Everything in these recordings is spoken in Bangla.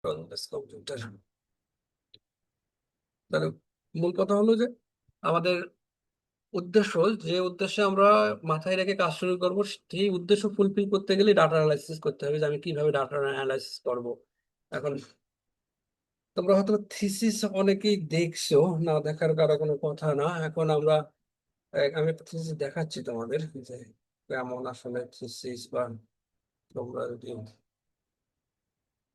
কম্পিউটার। তাহলে মূল কথা হলো যে আমাদের উদ্দেশ্য, যে উদ্দেশ্যে আমরা মাথায় রেখে কাজ শুরু করবো, সেই উদ্দেশ্য ফুলফিল করতে গেলে ডাটা অ্যানালাইসিস করতে হবে, যে আমি কিভাবে ডাটা অ্যানালাইসিস করব। এখন তোমরা হয়তো থিসিস অনেকেই দেখছো, না দেখার কারো কোনো কথা না। এখন আমরা আমি একটা থিসিস দেখাচ্ছি তোমাদের, যে কেমন আসলে থিসিস, বা তোমরা যদি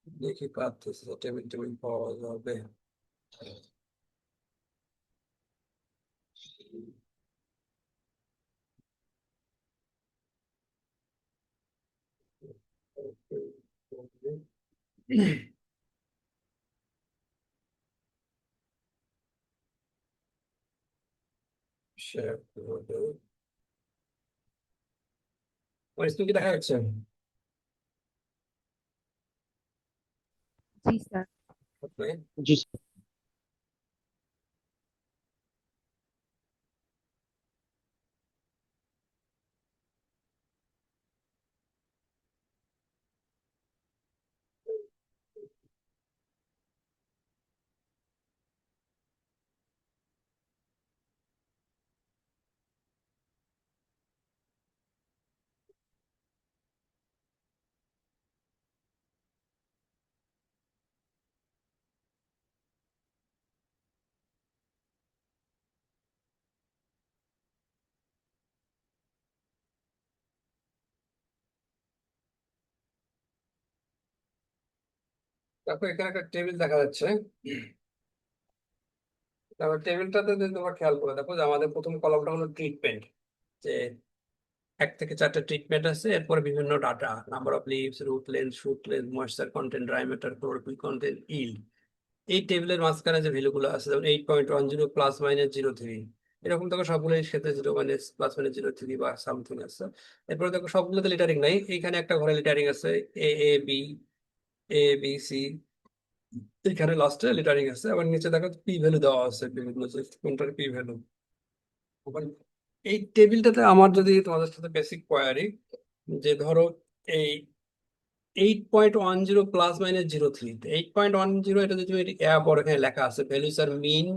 দেখি পাচ্ছিস টেবিল টেবিল পাওয়া যাবে। শেয়ার করবো। আমার স্ক্রিন কি দেখা যাচ্ছে? জি স্যার। Okay. জি তারপর এখানে একটা টেবিল দেখা যাচ্ছে। তারপর টেবিলটাতে যদি তোমরা খেয়াল করে দেখো, যে আমাদের প্রথম কলামটা হলো ট্রিটমেন্ট, যে 1 থেকে 4টে ট্রিটমেন্ট আছে, এরপরে বিভিন্ন data, number of leaves, root length, shoot length, moisture content, dry matter, chlorophyll content, yield. এই টেবিলের মাঝখানে যে ভ্যালুগুলো আছে, যেমন 8.10 +-0.3, এরকম দেখো সবগুলোর সাথে 0 - +-0.03 বা সামথিং আছে। এরপরে দেখো সবগুলোতে লিটারিং নাই, এইখানে একটা ঘরে লিটারিং আছে, এ A B, A B C, এখানে লাস্টে লিটারিং আছে। আবার নিচে দেখো পি ভ্যালু দেওয়া আছে বিভিন্ন, যে কোনটার পি ভ্যালু। এই টেবিলটাতে আমার যদি তোমাদের সাথে বেসিক কোয়ারি, যে ধরো এই 8.10 +-0.03, 8.10 এটা যদি তুমি বড়, এখানে লেখা আছে values are mean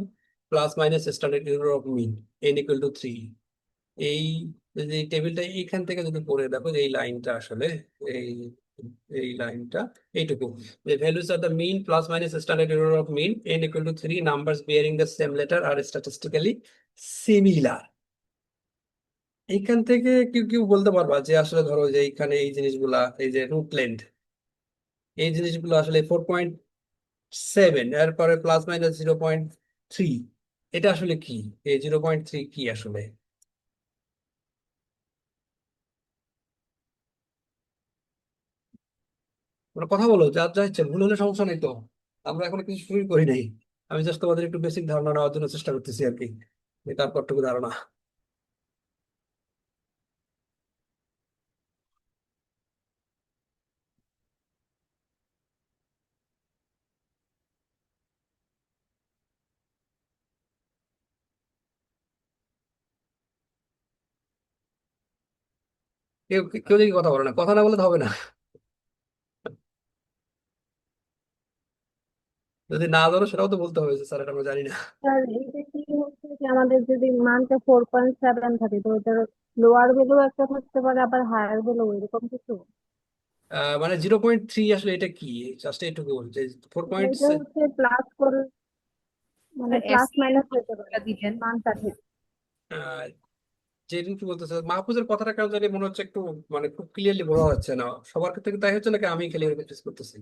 plus minus standard error of mean n = 3। এই যদি টেবিলটা এইখান থেকে যদি পড়ে দেখো, যে এই লাইনটা আসলে এই এই লাইনটা এইটুকু, যে values are the mean plus minus standard error of mean n = 3, numbers bearing the same letter are statistically similar. এইখান থেকে কেউ কেউ বলতে পারবা যে আসলে ধরো যে এইখানে এই জিনিসগুলা, এই যে রুট লেন্থ, এই জিনিসগুলো আসলে 4.7, এরপরে +-0.3, এটা আসলে কি? এই 0.3 কি আসলে? তোমরা কথা বলো, যা যা ইচ্ছে, ভুল হলে সমস্যা নেই তো, আমরা এখন কিছু শুরু করি নাই। আমি জাস্ট তোমাদের একটু বেসিক ধারণা নেওয়ার জন্য চেষ্টা করতেছি আর কি, তারপরটুকু ধারণা। কেউ কেউ দেখি কথা বলো না, কথা না বলে তো হবে না। যদি না ধরো সেটাও তো বলতে হবে, যে স্যার এটা আমরা জানি না। স্যার এটা কি হচ্ছে যে আমাদের যদি মানটা 4.7 থাকে তো এটার লোয়ার ভ্যালু একটা থাকতে পারে আবার হায়ার ভ্যালু এরকম কিছু? মানে 0.3 আসলে এটা কি? জাস্ট এইটুকু যে ফোর মানে পয়েন্ট এটা হচ্ছে প্লাস করে, মানে স্যার প্লাস এসি মাইনাস হতে পারে দিলেন। মানটা ঠিক। যেদিন কি বলতেছে মাহফুজের কথাটা কেন জানি মনে হচ্ছে একটু, মানে খুব ক্লিয়ারলি বোঝা যাচ্ছে না। সবার ক্ষেত্রে কি তাই হচ্ছে, নাকি আমি খালি ফেস করতেছি?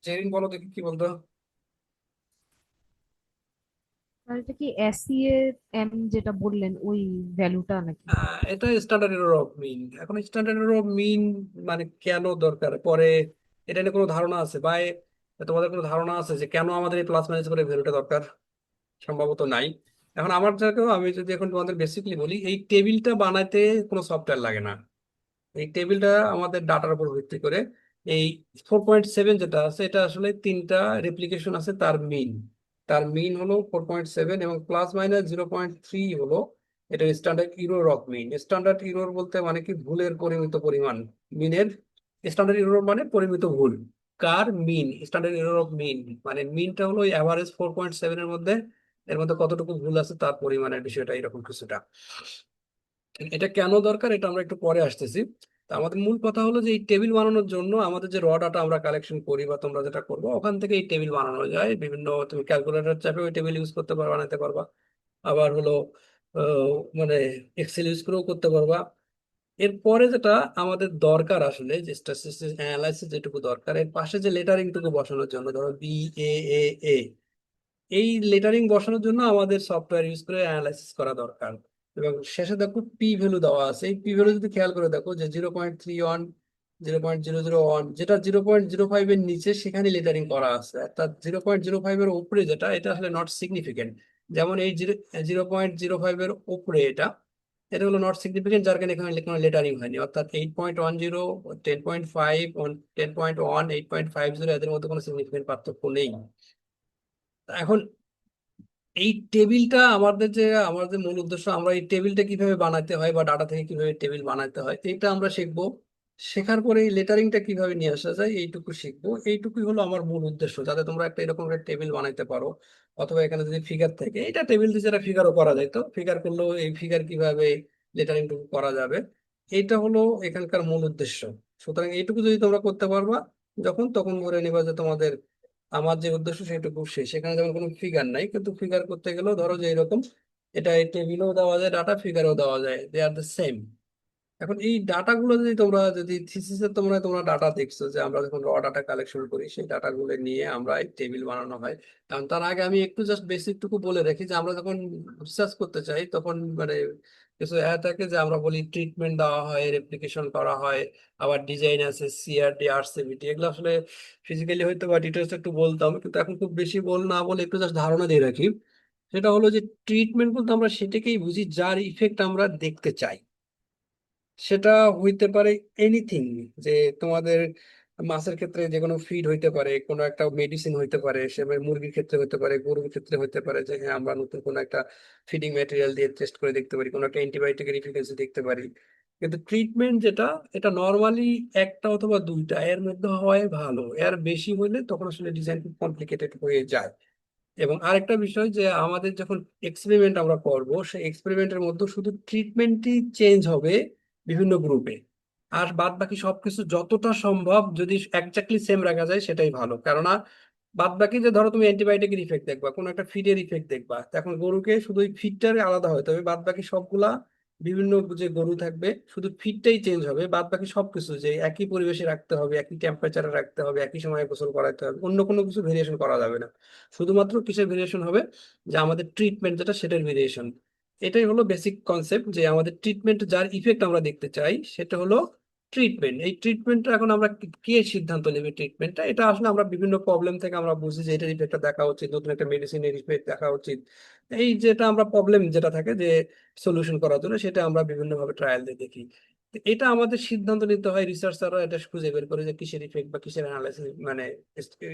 যেদিন বলো দেখি কি বলতো। স্যার এটা কি এসি এর এম যেটা বললেন ওই ভ্যালুটা নাকি? এটা স্ট্যান্ডার্ড এরর অফ মিন। এখন স্ট্যান্ডার্ড এরর অফ মিন মানে কেন দরকার পরে, এটা নিয়ে কোনো ধারণা আছে বা তোমাদের কোনো ধারণা আছে যে কেন আমাদের এই প্লাস মাইনাস করে ভ্যালুটা দরকার? সম্ভবত নাই। এখন আমার জায়গায় আমি যদি এখন তোমাদের বেসিকলি বলি, এই টেবিলটা বানাইতে কোনো সফটওয়্যার লাগে না। এই টেবিলটা আমাদের ডাটার উপর ভিত্তি করে, এই 4.7 যেটা আছে, এটা আসলে 3টা রেপ্লিকেশন আছে তার মিন। তার মিন হলো 4.7, এবং +-0.3 হলো এটা standard error of mean. Standard error বলতে মানে কি ভুলের পরিমিত পরিমাণ। মিনের স্ট্যান্ডার্ড ইরর মানে পরিমিত ভুল। কার মিন, স্ট্যান্ডার্ড ইরর অফ মিন মানে মিনটা হলো ওই অ্যাভারেজ 4.7 এর মধ্যে, এর মধ্যে কতটুকু ভুল আছে তার পরিমাণের বিষয়টা এরকম কিছুটা। এটা কেন দরকার এটা আমরা একটু পরে আসতেছি। তা আমাদের মূল কথা হলো যে এই টেবিল বানানোর জন্য আমাদের যে র ডাটা আমরা কালেকশন করি বা তোমরা যেটা করবো ওখান থেকে এই টেবিল বানানো যায় বিভিন্ন, তুমি ক্যালকুলেটর চাপে ওই টেবিল ইউজ করতে পারবা, বানাতে পারবা। আবার হলো আহ, মানে এক্সেল ইউজ করেও করতে পারবা। এরপরে যেটা আমাদের দরকার আসলে যে স্ট্যাটিস্টিক্স অ্যানালাইসিস যেটুকু দরকার, এর পাশে যে লেটারিং টুকু বসানোর জন্য, ধরো বি এ এ এ, এই লেটারিং বসানোর জন্য আমাদের সফটওয়্যার ইউজ করে অ্যানালাইসিস করা দরকার। এবং শেষে দেখো পি ভ্যালু দেওয়া আছে, এই পি ভ্যালু যদি খেয়াল করে দেখো যে 0.31, 0.001, যেটা 0.05 এর নিচে সেখানে লেটারিং করা আছে, অর্থাৎ 0.05 এর উপরে যেটা এটা আসলে নট সিগনিফিকেন্ট। যেমন এই 0.05 এর উপরে এটা, এটা হলো নট সিগনিফিকেন্ট, যার কারণে এখানে কোনো লেটারিং হয়নি। অর্থাৎ 8.10, 10.5, 10.1, 8.50 এদের মধ্যে কোনো সিগনিফিকেন্ট পার্থক্য নেই। এখন এই টেবিলটা আমাদের মূল উদ্দেশ্য, আমরা এই টেবিলটা কিভাবে বানাতে হয় বা ডাটা থেকে কিভাবে টেবিল বানাতে হয় এটা আমরা শিখবো। শেখার পরে এই লেটারিংটা কিভাবে নিয়ে আসা যায় এইটুকু শিখবো। এইটুকুই হলো আমার মূল উদ্দেশ্য, যাতে তোমরা একটা এরকম একটা টেবিল বানাইতে পারো। অথবা এখানে যদি ফিগার থাকে, এটা টেবিল দিয়ে যেটা ফিগারও করা যায়, তো ফিগার করলেও এই ফিগার কিভাবে লেটারিংটুকু করা যাবে, এইটা হলো এখানকার মূল উদ্দেশ্য। সুতরাং এইটুকু যদি তোমরা করতে পারবা, যখন তখন ধরে নিবা যে তোমাদের আমার যে উদ্দেশ্য সেটুকু শেষ। সেখানে যেমন কোনো ফিগার নাই, কিন্তু ফিগার করতে গেলেও ধরো যে এরকম, এটা এই টেবিলেও দেওয়া যায় ডাটা, ফিগারেও দেওয়া যায়, দে আর দ্য সেম। এখন এই ডাটাগুলো যদি থিসিসে তোমরা তোমরা ডাটা দেখছো যে আমরা যখন র ডাটা কালেকশন করি সেই ডাটাগুলো নিয়ে আমরা এই টেবিল বানানো হয়। কারণ তার আগে আমি একটু জাস্ট বেসিক টুকু বলে রাখি যে আমরা যখন রিসার্চ করতে চাই তখন মানে কিছু থাকে যে আমরা বলি ট্রিটমেন্ট দেওয়া হয়, রেপ্লিকেশন করা হয়, আবার ডিজাইন আছে, সিআরডি, আরসিবিটি, এগুলো আসলে ফিজিক্যালি হয়তো বা ডিটেলস একটু বলতাম, কিন্তু এখন খুব বেশি না বলে একটু জাস্ট ধারণা দিয়ে রাখি। সেটা হলো যে ট্রিটমেন্ট বলতে আমরা সেটাকেই বুঝি যার ইফেক্ট আমরা দেখতে চাই। সেটা হইতে পারে এনিথিং, যে তোমাদের মাছের ক্ষেত্রে যে কোনো ফিড হইতে পারে, কোনো একটা মেডিসিন হইতে পারে, সে মুরগির ক্ষেত্রে হইতে পারে, গরুর ক্ষেত্রে হইতে পারে, যে হ্যাঁ আমরা নতুন কোনো একটা ফিডিং ম্যাটেরিয়াল দিয়ে টেস্ট করে দেখতে পারি, কোনো একটা অ্যান্টিবায়োটিকের এফিকাসি দেখতে পারি। কিন্তু ট্রিটমেন্ট যেটা, এটা নর্মালি একটা অথবা দুইটা এর মধ্যে হয় ভালো, এর বেশি হলে তখন আসলে ডিজাইন খুব কমপ্লিকেটেড হয়ে যায়। এবং আরেকটা বিষয় যে আমাদের যখন এক্সপেরিমেন্ট আমরা করব, সেই এক্সপেরিমেন্টের মধ্যে শুধু ট্রিটমেন্টই চেঞ্জ হবে বিভিন্ন গ্রুপে, আর বাদ বাকি সবকিছু যতটা সম্ভব যদি একজাক্টলি সেম রাখা যায় সেটাই ভালো। কেননা বাদ বাকি যে ধরো তুমি অ্যান্টিবায়োটিকের ইফেক্ট দেখবা, কোনো একটা ফিডের ইফেক্ট দেখবা, তখন গরুকে শুধু ওই ফিডটারে আলাদা হয়, তবে বাদ বাকি সবগুলা বিভিন্ন যে গরু থাকবে শুধু ফিডটাই চেঞ্জ হবে, বাদ বাকি সবকিছু যে একই পরিবেশে রাখতে হবে, একই টেম্পারেচারে রাখতে হবে, একই সময়ে গোসল করাতে হবে, অন্য কোনো কিছু ভেরিয়েশন করা যাবে না। শুধুমাত্র কিসের ভেরিয়েশন হবে, যে আমাদের ট্রিটমেন্ট যেটা সেটার ভেরিয়েশন। এটাই হলো বেসিক কনসেপ্ট, যে আমাদের ট্রিটমেন্ট যার ইফেক্ট আমরা দেখতে চাই সেটা হলো ট্রিটমেন্ট। এই ট্রিটমেন্টটা এখন আমরা কে সিদ্ধান্ত নেবে ট্রিটমেন্টটা, এটা আসলে আমরা বিভিন্ন প্রবলেম থেকে আমরা বুঝি যে এটার ইফেক্টটা দেখা উচিত, নতুন একটা মেডিসিনের ইফেক্ট দেখা উচিত। এই যেটা আমরা প্রবলেম যেটা থাকে যে সলিউশন করার জন্য, সেটা আমরা বিভিন্ন ভাবে ট্রায়াল দিয়ে দেখি। তো এটা আমাদের সিদ্ধান্ত নিতে হয়, রিসার্চাররা এটা খুঁজে বের করে যে কিসের ইফেক্ট বা কিসের অ্যানালাইসিস মানে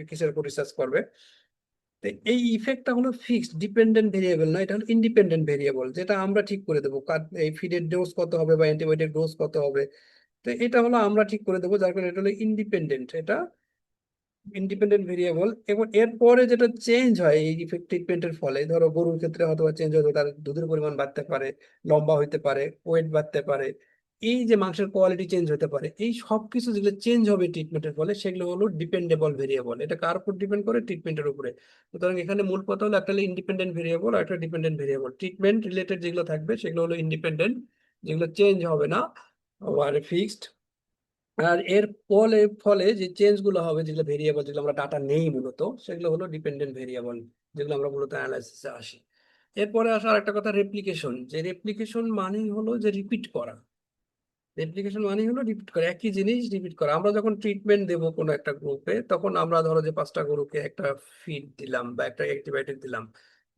কিসের উপর রিসার্চ করবে। তো এই ইফেক্টটা হলো ফিক্সড ডিপেন্ডেন্ট ভেরিয়েবল না, এটা হলো ইন্ডিপেন্ডেন্ট ভেরিয়েবল, যেটা আমরা ঠিক করে দেবো এই ফিডের ডোজ কত হবে বা অ্যান্টিবায়োটিক ডোজ কত হবে। তো এটা হলো আমরা ঠিক করে দেবো, যার কারণে এটা হলো ইন্ডিপেন্ডেন্ট, এটা ইন্ডিপেন্ডেন্ট ভেরিয়েবল। এবং এরপরে যেটা চেঞ্জ হয় এই ইফেক্ট ট্রিটমেন্টের ফলে, ধরো গরুর ক্ষেত্রে হয়তো চেঞ্জ হতে তার দুধের পরিমাণ বাড়তে পারে, লম্বা হইতে পারে, ওয়েট বাড়তে পারে, এই যে মাংসের কোয়ালিটি চেঞ্জ হতে পারে, এই সব কিছু যেগুলো চেঞ্জ হবে ট্রিটমেন্টের ফলে সেগুলো হলো ডিপেন্ডেবল ভেরিয়েবল। এটা কার উপর ডিপেন্ড করে, ট্রিটমেন্টের উপরে। সুতরাং এখানে মূল কথা হলো একটা হলো ইন্ডিপেন্ডেন্ট ভেরিয়েবল আর একটা ডিপেন্ডেন্ট ভেরিয়েবল। ট্রিটমেন্ট রিলেটেড যেগুলো থাকবে সেগুলো হলো ইন্ডিপেন্ডেন্ট, যেগুলো চেঞ্জ হবে না, আর ফিক্সড। আর এর ফলে ফলে যে চেঞ্জ গুলো হবে, যেগুলো ভেরিয়েবল, যেগুলো আমরা ডাটা নেই মূলত, সেগুলো হলো ডিপেন্ডেন্ট ভেরিয়েবল, যেগুলো আমরা মূলত অ্যানালাইসিসে আসি। এরপরে আসা আরেকটা কথা, রেপ্লিকেশন। যে রেপ্লিকেশন মানেই হলো যে রিপিট করা। রেপ্লিকেশন মানেই হলো রিপিট করা, একই জিনিস রিপিট করা। আমরা যখন ট্রিটমেন্ট দেবো কোনো একটা গ্রুপে, তখন আমরা ধরো যে 5টা গরুকে একটা ফিড দিলাম বা একটা অ্যান্টিবায়োটিক দিলাম,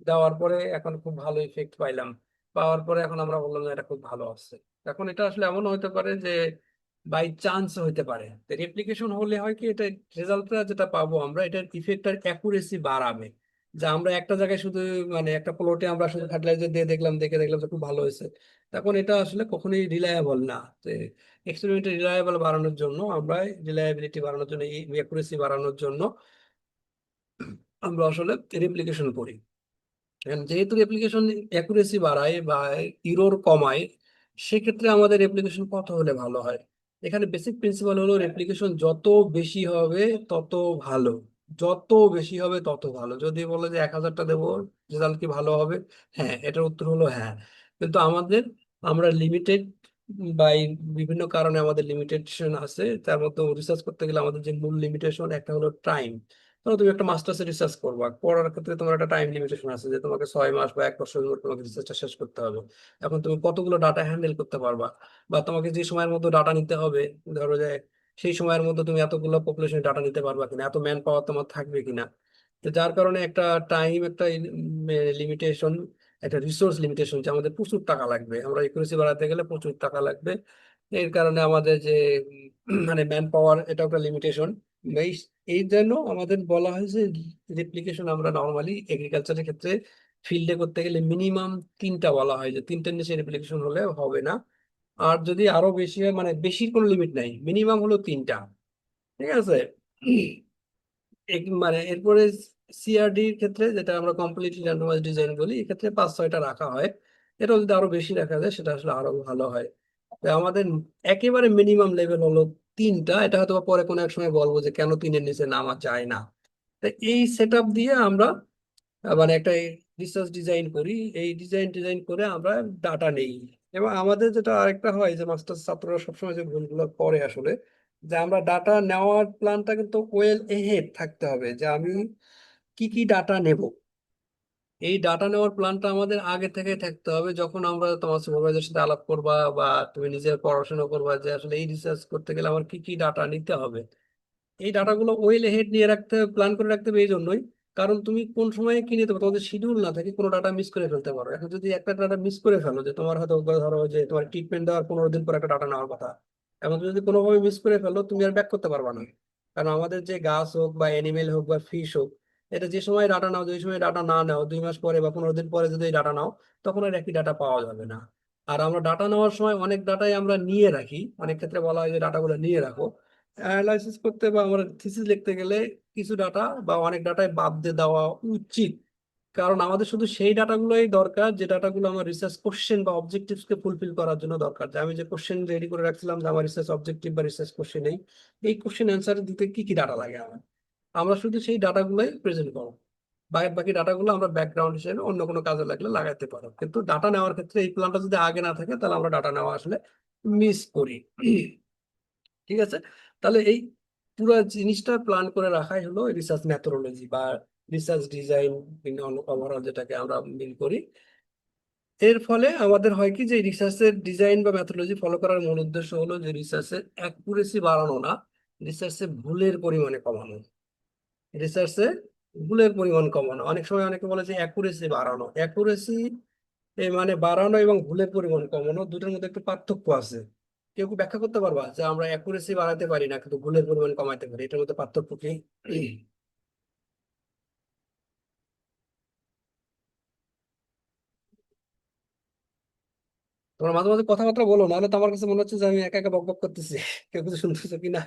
দেওয়ার পরে এখন খুব ভালো ইফেক্ট পাইলাম, পাওয়ার পরে এখন আমরা বললাম যে এটা খুব ভালো আসছে। এখন এটা আসলে এমন হতে পারে যে বাই চান্স হইতে পারে। রেপ্লিকেশন হলে হয় কি, এটা রেজাল্টটা যেটা পাবো আমরা, এটার ইফেক্টার অ্যাকুরেসি বাড়াবে। যে আমরা একটা জায়গায় শুধু মানে একটা প্লটে আমরা শুধু ফার্টিলাইজার দিয়ে দেখলাম, দেখে দেখলাম যে খুব ভালো হয়েছে, তখন এটা আসলে কখনোই রিলায়েবল না। তো এক্সপেরিমেন্টের রিলায়েবল বাড়ানোর জন্য আমরা, রিলায়েবিলিটি বাড়ানোর জন্য, এই অ্যাকুরেসি বাড়ানোর জন্য আমরা আসলে রেপ্লিকেশন করি। এখন যেহেতু রেপ্লিকেশন অ্যাকুরেসি বাড়ায় বা ইরর কমায়, সেক্ষেত্রে আমাদের রেপ্লিকেশন কত হলে ভালো হয়? এখানে বেসিক প্রিন্সিপাল হলো রেপ্লিকেশন যত বেশি হবে তত ভালো, যত বেশি হবে তত ভালো। যদি বলে যে 1000টা দেবো, রেজাল্ট কি ভালো হবে? হ্যাঁ, এটার উত্তর হলো হ্যাঁ। কিন্তু আমরা লিমিটেড, বা এই বিভিন্ন কারণে আমাদের লিমিটেশন আছে। তার মধ্যে রিসার্চ করতে গেলে আমাদের যে মূল লিমিটেশন, একটা হলো টাইম। ধরো তুমি একটা মাস্টার্সে রিসার্চ করবা, করার ক্ষেত্রে তোমার একটা টাইম লিমিটেশন আছে, যে তোমাকে 6 মাস বা 1 বছরের মধ্যে তোমাকে রিসার্চটা শেষ করতে হবে। এখন তুমি কতগুলো ডাটা হ্যান্ডেল করতে পারবা, বা তোমাকে যে সময়ের মধ্যে ডাটা নিতে হবে, ধরো যে সেই সময়ের মধ্যে তুমি এতগুলো পপুলেশন ডাটা নিতে পারবা কিনা, এত ম্যান পাওয়ার তোমার থাকবে কিনা। তো যার কারণে একটা টাইম, একটা লিমিটেশন, একটা রিসোর্স লিমিটেশন, যে আমাদের প্রচুর টাকা লাগবে, আমরা একুরেসি বাড়াতে গেলে প্রচুর টাকা লাগবে। এর কারণে আমাদের যে মানে ম্যান পাওয়ার, এটা একটা লিমিটেশন। এই এই জন্য আমাদের বলা হয় যে রেপ্লিকেশন আমরা নর্মালি এগ্রিকালচারের ক্ষেত্রে ফিল্ডে করতে গেলে মিনিমাম 3টা বলা হয়, যে 3টার নিচে রেপ্লিকেশন হলে হবে না। আর যদি আরো বেশি হয়, মানে বেশির কোনো লিমিট নাই, মিনিমাম হলো 3টা। ঠিক আছে? মানে এরপরে সিআরডির ক্ষেত্রে, যেটা আমরা কমপ্লিটলি র্যান্ডমাইজ ডিজাইন বলি, এক্ষেত্রে 5-6টা রাখা হয়। এটা যদি আরো বেশি রাখা যায় সেটা আসলে আরো ভালো হয়। তো আমাদের একেবারে মিনিমাম লেভেল হলো 3টা। এটা হয়তো বা পরে কোনো এক সময় বলবো যে কেন 3-এর নিচে নামা যায় না। তো এই সেট আপ দিয়ে আমরা মানে একটা রিসার্চ ডিজাইন করি। এই ডিজাইন করে আমরা ডাটা নেই। এবং আমাদের যেটা আরেকটা হয়, যে মাস্টার্স ছাত্ররা সবসময় যে ভুলগুলো করে আসলে, যে আমরা ডাটা নেওয়ার প্ল্যানটা কিন্তু ওয়েল এহেড থাকতে হবে, যে আমি কি কি ডাটা নেব। এই ডাটা নেওয়ার প্ল্যানটা আমাদের আগে থেকে থাকতে হবে। যখন আমরা তোমার সুপারভাইজার সাথে আলাপ করবা, বা তুমি নিজের পড়াশোনা করবা, যে আসলে এই রিসার্চ করতে গেলে আমার কি কি ডাটা নিতে হবে, এই ডাটাগুলো ওয়েল হেড নিয়ে রাখতে হবে, প্ল্যান করে রাখতে হবে। এই জন্যই, কারণ তুমি কোন সময়ে কি নিতে পারো, তোমাদের শিডিউল না থাকে, কোনো ডাটা মিস করে ফেলতে পারো। এখন যদি একটা ডাটা মিস করে ফেলো, যে তোমার হয়তো ধরো যে তোমার ট্রিটমেন্ট দেওয়ার 15 দিন পর একটা ডাটা নেওয়ার কথা, এখন তুমি যদি কোনোভাবে মিস করে ফেলো, তুমি আর ব্যাক করতে পারবা না। কারণ আমাদের যে গাছ হোক বা অ্যানিমেল হোক বা ফিশ হোক, এটা যে সময় ডাটা নাও, যে সময় ডাটা না নাও, 2 মাস পরে বা 15 দিন পরে যদি ডাটা নাও, তখন আর একই ডাটা পাওয়া যাবে না। আর আমরা ডাটা নেওয়ার সময় অনেক ডাটাই আমরা নিয়ে রাখি, অনেক ক্ষেত্রে বলা হয় যে ডাটাগুলো নিয়ে রাখো। অ্যানালাইসিস করতে বা আমরা থিসিস লিখতে গেলে কিছু ডাটা বা অনেক ডাটায় বাদ দিয়ে দেওয়া উচিত। কারণ আমাদের শুধু সেই ডাটাগুলোই দরকার, যে ডাটাগুলো আমার রিসার্চ কোশ্চেন বা অবজেক্টিভস কে ফুলফিল করার জন্য দরকার। যে আমি যে কোশ্চেন রেডি করে রাখছিলাম, যে আমার রিসার্চ অবজেক্টিভ বা রিসার্চ কোশ্চেন, এই কোশ্চেন অ্যান্সার দিতে কি কি ডাটা লাগে আমার, আমরা শুধু সেই ডাটাগুলোই প্রেজেন্ট করবো। বাকি বাকি ডাটাগুলো আমরা ব্যাকগ্রাউন্ড হিসেবে অন্য কোনো কাজে লাগলে লাগাতে পারো। কিন্তু ডাটা নেওয়ার ক্ষেত্রে এই প্ল্যানটা যদি আগে না থাকে, তাহলে আমরা ডাটা নেওয়া আসলে মিস করি। ঠিক আছে? তাহলে এই পুরো জিনিসটা প্ল্যান করে রাখাই হলো রিসার্চ মেথোডোলজি বা রিসার্চ ডিজাইন ওভারঅল, যেটাকে আমরা মিন করি। এর ফলে আমাদের হয় কি, যে রিসার্চের ডিজাইন বা মেথোডোলজি ফলো করার মূল উদ্দেশ্য হলো যে রিসার্চের অ্যাকুরেসি বাড়ানো না, রিসার্চে ভুলের পরিমাণে কমানো। রিসার্চে ভুলের পরিমাণ কমানো। অনেক সময় অনেকে বলে যে অ্যাকুরেসি বাড়ানো। অ্যাকুরেসি মানে বাড়ানো এবং ভুলের পরিমাণ কমানো, দুটোর মধ্যে একটু পার্থক্য আছে। কেউ কি ব্যাখ্যা করতে পারবা যে আমরা অ্যাকুরেসি বাড়াতে পারি না কিন্তু ভুলের পরিমাণ কমাতে পারি, এটার মধ্যে পার্থক্য কি? তোমরা মাঝে মাঝে কথাবার্তা বলো, নাহলে তো আমার কাছে মনে হচ্ছে যে আমি একা একা বক বক করতেছি। কেউ কিছু শুনতেছো কিনা?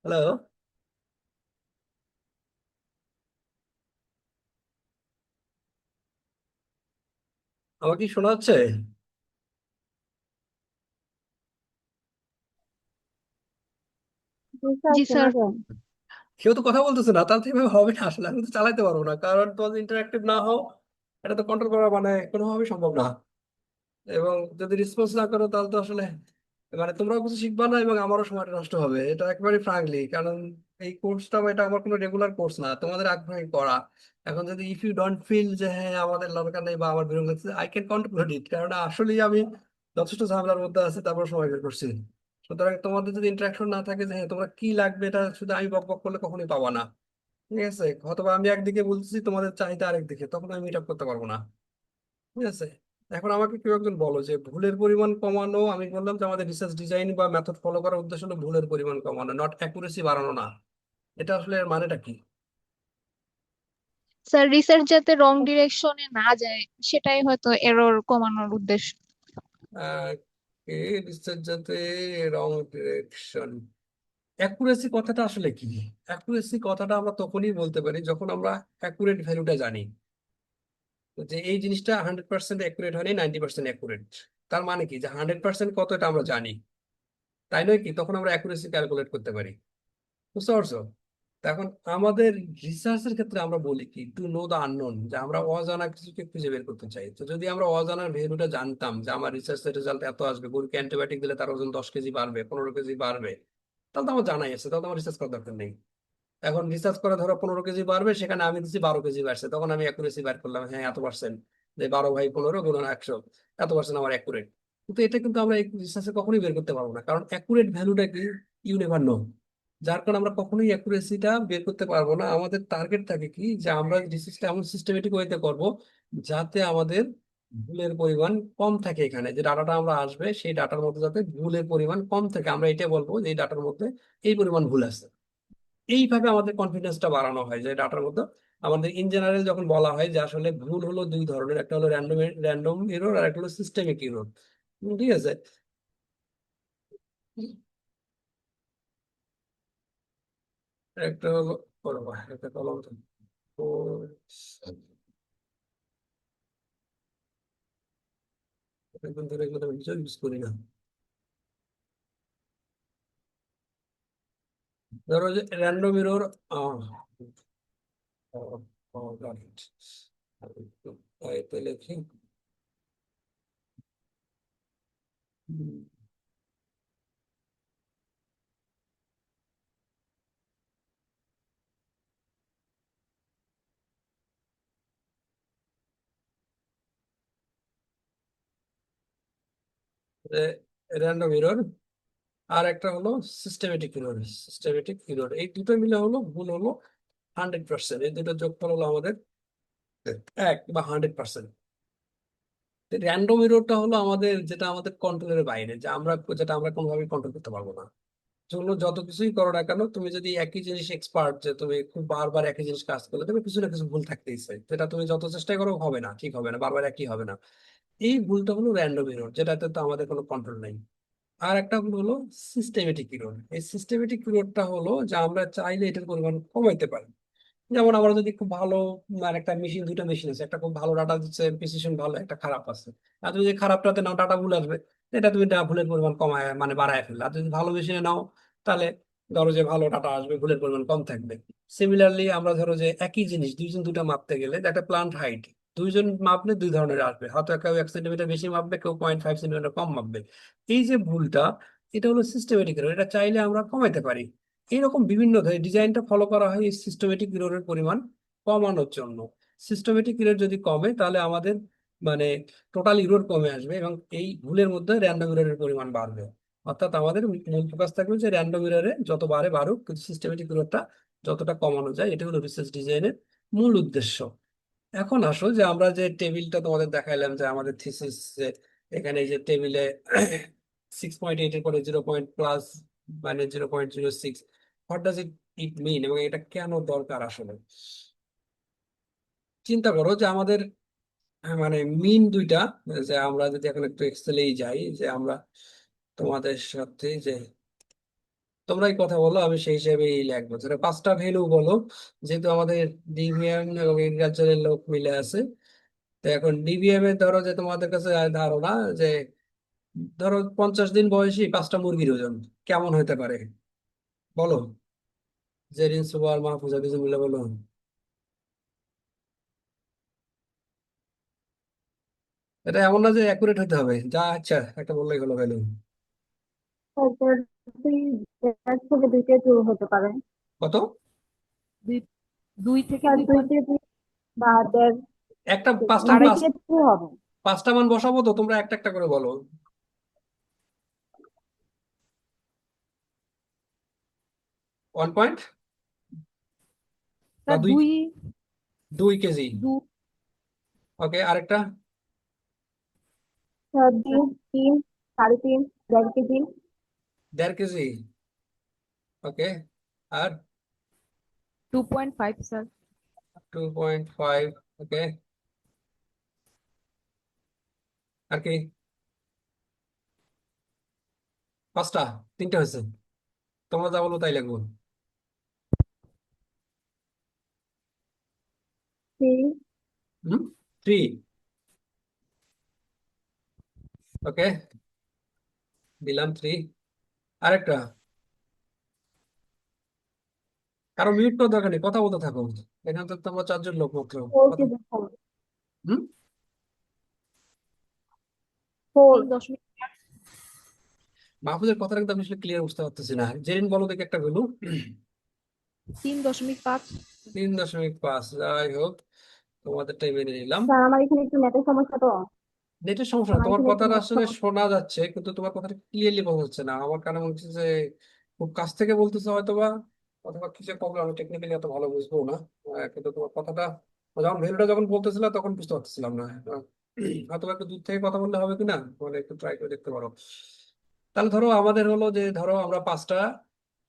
হ্যালো? আমার কি শোনা যাচ্ছে? স্যার জি শোনা স্যার। যায়? কেউ তো কথা বলতেছে না, তার থেকে হবে না আসলে। আমি তো চালাতে পারবো না, কারণ তোমার ইন্টারাক্টিভ না হও, এটা তো কন্ট্রোল করা মানে কোনোভাবেই সম্ভব না। এবং যদি রেসপন্স না করো, তাহলে তো আসলে মানে তোমরাও কিছু শিখবা না, এবং আমারও সময়টা নষ্ট হবে। এটা একেবারে ফ্রাঙ্কলি, কারণ এই কোর্সটা, এটা আমার কোনো রেগুলার কোর্স না, তোমাদের আগ্রহী করা। এখন যদি ইফ ইউ ডোন্ট ফিল যে হ্যাঁ আমাদের দরকার নেই বা আমার বিরক্ত লাগছে, আই ক্যান কন্ট্রোল ইট, কারণ আসলেই আমি যথেষ্ট ঝামেলার মধ্যে আছি, তারপর সময় বের করছি। সুতরাং তোমাদের যদি ইন্টারাকশন না থাকে যে হ্যাঁ তোমার কি লাগবে, এটা শুধু আমি বক বক করলে কখনোই পাবা না। ঠিক আছে? অথবা আমি একদিকে বলতেছি, তোমাদের চাহিদা আরেক দিকে, তখন আমি মিট আপ করতে পারবো না। ঠিক আছে? এখন আমাকে কেউ একজন বলো যে ভুলের পরিমাণ কমানো, আমি বললাম যে আমাদের রিসার্চ ডিজাইন বা মেথড ফলো করার উদ্দেশ্য হলো ভুলের পরিমাণ কমানো, নট অ্যাকুরেসি বাড়ানো না। এটা আসলে এর মানেটা কি? স্যার রিসার্চ যাতে রং ডিরেকশনে না যায় সেটাই হয়তো এরর কমানোর উদ্দেশ্য। আহ রিসার্চ যাতে রং ডিরেকশন। অ্যাকুরেসি কথাটা আসলে কি? অ্যাকুরেসি কথাটা আমরা তখনই বলতে পারি যখন আমরা অ্যাকুরেট ভ্যালুটা জানি, যে এই জিনিসটা 100% অ্যাকুরেট হয়নি, 90% অ্যাকুরেট। তার মানে কি, যে 100% কত এটা আমরা জানি, তাই নয় কি? তখন আমরা অ্যাকুরেসি ক্যালকুলেট করতে পারি। বুঝতে পারছো? তা এখন আমাদের রিসার্চের ক্ষেত্রে আমরা বলি কি, টু নো দ্য আননোন, যে আমরা অজানা কিছুকে খুঁজে বের করতে চাই। তো যদি আমরা অজানার ভ্যালুটা জানতাম, যে আমার রিসার্চের রেজাল্ট এত আসবে, গরুকে অ্যান্টিবায়োটিক দিলে তার ওজন 10 কেজি বাড়বে, 15 কেজি বাড়বে, তাহলে তো আমার জানাই আছে, তাহলে তো আমার রিসার্চ করার দরকার নেই। এখন রিসার্চ করে ধরো 15 কেজি বাড়বে, সেখানে আমি দিচ্ছি 12 কেজি বাড়ছে, তখন আমি অ্যাকুরেসি বার করলাম, হ্যাঁ এত পার্সেন্ট, যে 12/15 × 100, এত পার্সেন্ট আমার অ্যাকুরেট। কিন্তু এটা কিন্তু আমরা রিসার্চে কখনোই বের করতে পারবো না, কারণ অ্যাকুরেট ভ্যালুটা কি, ইউ নেভার নো। যার কারণে আমরা কখনোই অ্যাকুরেসিটা বের করতে পারবো না। আমাদের টার্গেট থাকে কি, যে আমরা রিসার্চটা এমন সিস্টেমেটিক ওয়েতে করব যাতে আমাদের ভুলের পরিমাণ কম থাকে। এখানে যে ডাটাটা আমরা আসবে, সেই ডাটার মধ্যে যাতে ভুলের পরিমাণ কম থাকে, আমরা এটা বলবো যে এই ডাটার মধ্যে এই পরিমাণ ভুল আছে। এইভাবে আমাদের কনফিডেন্সটা বাড়ানো হয়, যে ডাটার মধ্যে আমাদের ইন জেনারেল যখন বলা হয় যে আসলে ভুল হলো দুই ধরনের, একটা হলো র্যান্ডম এরর, আর একটা হলো সিস্টেমিক এরর। ঠিক আছে? একটা হলো, বলো ভাই, একটা কলম তো, অনেকদিন ধরে এগুলো আমি ইউজ করি না। ধরো যে র্যান্ডম এরর, এতে লিখি র্যান্ডম এরর, আর একটা হলো সিস্টেমেটিক এরর। সিস্টেমেটিক এরর, এই দুটো মিলে হলো ভুল হলো 100%। এই দুটো যোগফল হলো আমাদের 1 বা 100%। র্যান্ডম এররটা হলো আমাদের, যেটা আমাদের কন্ট্রোলের বাইরে, যেটা আমরা কোনোভাবেই কন্ট্রোল করতে পারবো না। জন্য যত কিছুই করো না কেন, তুমি যদি একই জিনিস এক্সপার্ট, যে তুমি খুব বারবার একই জিনিস কাজ করলে তুমি কিছু না কিছু ভুল থাকতেই চাই, যেটা তুমি যত চেষ্টা করো হবে না, ঠিক হবে না, বারবার একই হবে না। এই ভুলটা হলো র্যান্ডম এরর, যেটাতে তো আমাদের কোনো কন্ট্রোল নাই। আর একটা ভুল হলো সিস্টেমেটিক এরর। এই সিস্টেমেটিক এররটা হলো যে আমরা চাইলে এটার পরিমাণ কমাইতে পারি। যেমন আমরা যদি খুব ভালো, মানে একটা মেশিন, দুইটা মেশিন আছে, একটা খুব ভালো ডাটা দিচ্ছে, প্রিসিশন ভালো, একটা খারাপ আছে। আর তুমি যদি খারাপটাতে নাও, ডাটা ভুল আসবে, এটা তুমি ভুলের পরিমাণ কমায়, মানে বাড়ায় ফেললে। আর যদি ভালো মেশিনে নাও, তাহলে ধরো যে ভালো ডাটা আসবে, ভুলের পরিমাণ কম থাকবে। সিমিলারলি আমরা ধরো যে একই জিনিস দুইজন দুটো মাপতে গেলে, একটা প্লান্ট হাইট দুইজন মাপলে দুই ধরনের আসবে, হয়তো কেউ 1 সেন্টিমিটার বেশি মাপবে, কেউ 0.5 সেন্টিমিটার কম মাপবে। এই যে ভুলটা, এটা হলো সিস্টেমেটিক, এটা চাইলে আমরা কমাইতে পারি। এইরকম বিভিন্ন ডিজাইনটা ফলো করা হয় এই সিস্টেমেটিক ইররের পরিমাণ কমানোর জন্য। সিস্টেমেটিক ইরর যদি কমে, তাহলে আমাদের মানে টোটাল ইরর কমে আসবে, এবং এই ভুলের মধ্যে র্যান্ডম ইররের পরিমাণ বাড়বে। অর্থাৎ আমাদের মূল ফোকাস থাকবে যে র্যান্ডম ইররে যত বাড়ে বাড়ুক, কিন্তু সিস্টেমেটিক ইররটা যতটা কমানো যায়, এটা হলো রিসার্চ ডিজাইনের মূল উদ্দেশ্য। এখন আসো যে আমরা যে টেবিলটা তোমাদের দেখাইলাম, যে আমাদের থিসিস, এখানে এই যে টেবিলে 6.8 এর পরে 0.+-0.06, হোয়াট ডাজ ইট ইট মিন, এবং এটা কেন দরকার আসলে? চিন্তা করো যে আমাদের মানে মিন দুইটা, যে আমরা যদি এখন একটু এক্সেলেই যাই, যে আমরা তোমাদের সাথে যে তোমরাই কথা বলো, আমি সেই হিসেবেই লিখবো, ধরো 5টা ভ্যালু বলো, যেহেতু আমাদের ডিভিএম এবং এগ্রিকালচারের লোক মিলে আছে। তো এখন ডিবিএম এর ধরো যে তোমাদের কাছে ধারণা, যে ধরো 50 দিন বয়সী 5টা মুরগির ওজন কেমন হতে পারে, বলো। জেরিন, সুবার, মাহফুজা, কিছু মিলে বলো। এটা এমন না যে অ্যাকুরেট হতে হবে, যা আচ্ছা একটা বললেই হলো ভ্যালু। তারপর দুই, দেড় থেকে 2 কেজি হতে পারে। কত? দুই দুই থেকে আর দুই দুই পয়েন্ট কেজি বা 1.5 একটা কেজি, পাঁচটা দুই আড়াই পাঁচ, কেজি হবে। 5টা মান বসাবো, তো তোমরা একটা একটা করে বলো। 1 পয়েন্ট বা তা দুই, দুই 2 কেজি। দু ওকে, আরেকটা দিন 3, 3.5, 1.5 কেজি। 1.5 কেজি। ওকে। আর 2.5 স্যার। 2.5। ওকে। আর কি? 5টা? 3টে হয়েছে। তোমরা যা বলো তাই লাগবো। 3, 3। ওকে, দিলাম 3। আরেকটা। কারো মিউট করার দরকার নেই, কথা বলতে থাকো। এখানে তো তোমরা 4জন লোক মাত্র। 4 কথা। কেজি ফল। হুম। 4, 3.5। মাহফুজের কথাটা কিন্তু আমি আসলে ক্লিয়ার বুঝতে পারতেছি না। জেরিন বলো দেখি একটা ভ্যালু। 3.5। 3.5। যাই হোক, তোমাদেরটাই মেনে নিলাম। স্যার আমার এখানে একটু নেটের সমস্যা তো, নেটের সমস্যা না, আমার তোমার এখানে একটু কথাটা নেট আসলে সমস্যা। শোনা যাচ্ছে কিন্তু তোমার কথাটা ক্লিয়ারলি বোঝা যাচ্ছে না। আমার কানে মনে হচ্ছে যে খুব কাছ থেকে বলতেছে হয়তো বা, অথবা কিসের প্রবলেম, আমি টেকনিক্যালি এত ভালো বুঝবো না। কিন্তু তোমার কথাটা যখন ভ্যালুটা যখন বলতেছিল তখন বুঝতে পারতেছিলাম না। হয়তো বা একটু দূর থেকে কথা বললে হবে কিনা, মানে একটু ট্রাই করে দেখতে পারো। তাহলে ধরো আমাদের হলো যে, ধরো আমরা 5টা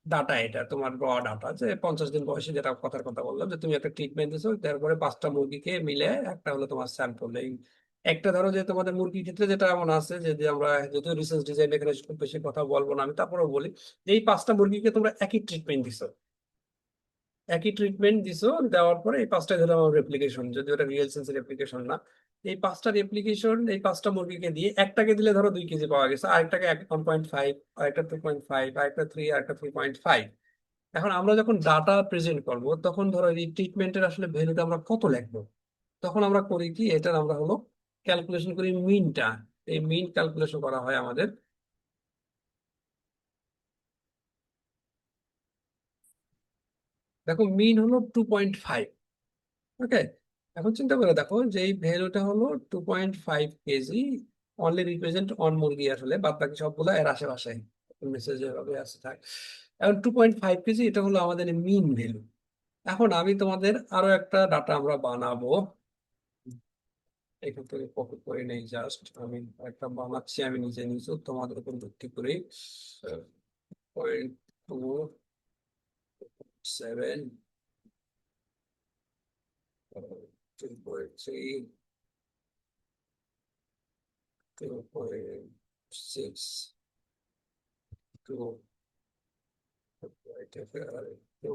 ডাটা, এটা তোমার র ডাটা, যে 50 দিন বয়সে যেটা কথার কথা বললাম, যে তুমি একটা ট্রিটমেন্ট দিছো, তারপরে 5টা মুরগিকে মিলে একটা হলো তোমার স্যাম্পল। এই একটা ধরো যে তোমাদের মুরগির ক্ষেত্রে যেটা এমন আছে, যে যে আমরা যদিও রিসার্চ ডিজাইন এখানে খুব বেশি কথা বলবো না আমি, তারপরেও বলি যে এই 5টা মুরগিকে তোমরা একই ট্রিটমেন্ট দিছো। একই ট্রিটমেন্ট দিছো, দেওয়ার পরে এই 5টাই ধরো আমার রেপ্লিকেশন, যদি ওটা রিয়েল সেন্সের রেপ্লিকেশন না। এই 5টা রেপ্লিকেশন, এই 5টা মুরগিকে দিয়ে একটাকে দিলে ধরো 2 কেজি পাওয়া গেছে, আরেকটাকে 1.5, আরেকটা 2.5, আরেকটা 3, আরেকটা 3.5। এখন আমরা যখন ডাটা প্রেজেন্ট করব, তখন ধরো এই ট্রিটমেন্টের আসলে ভ্যালুটা আমরা কত লিখবো, তখন আমরা করি কি, এটার আমরা হলো ক্যালকুলেশন করি মিনটা। এই মিন ক্যালকুলেশন করা হয় আমাদের। দেখো মিন হলো 2.5। ওকে। এখন চিন্তা করে দেখো যে এই ভ্যালুটা হলো 2.5 কেজি, অনলি রিপ্রেজেন্ট অন মুরগি, আসলে বাদ বাকি সবগুলো এর আশেপাশে মেসেজ এভাবে আসে থাকে। এখন 2.5 কেজি এটা হলো আমাদের মিন ভ্যালু। এখন আমি তোমাদের আরো একটা ডাটা আমরা বানাবো, এখান থেকে কপি করে নেই, জাস্ট আমি একটা বানাচ্ছি আমি নিজে নিজে তোমাদের উপর ভিত্তি করে। 0.27, 2.3, 2.6, 2. এটাকে আর একটু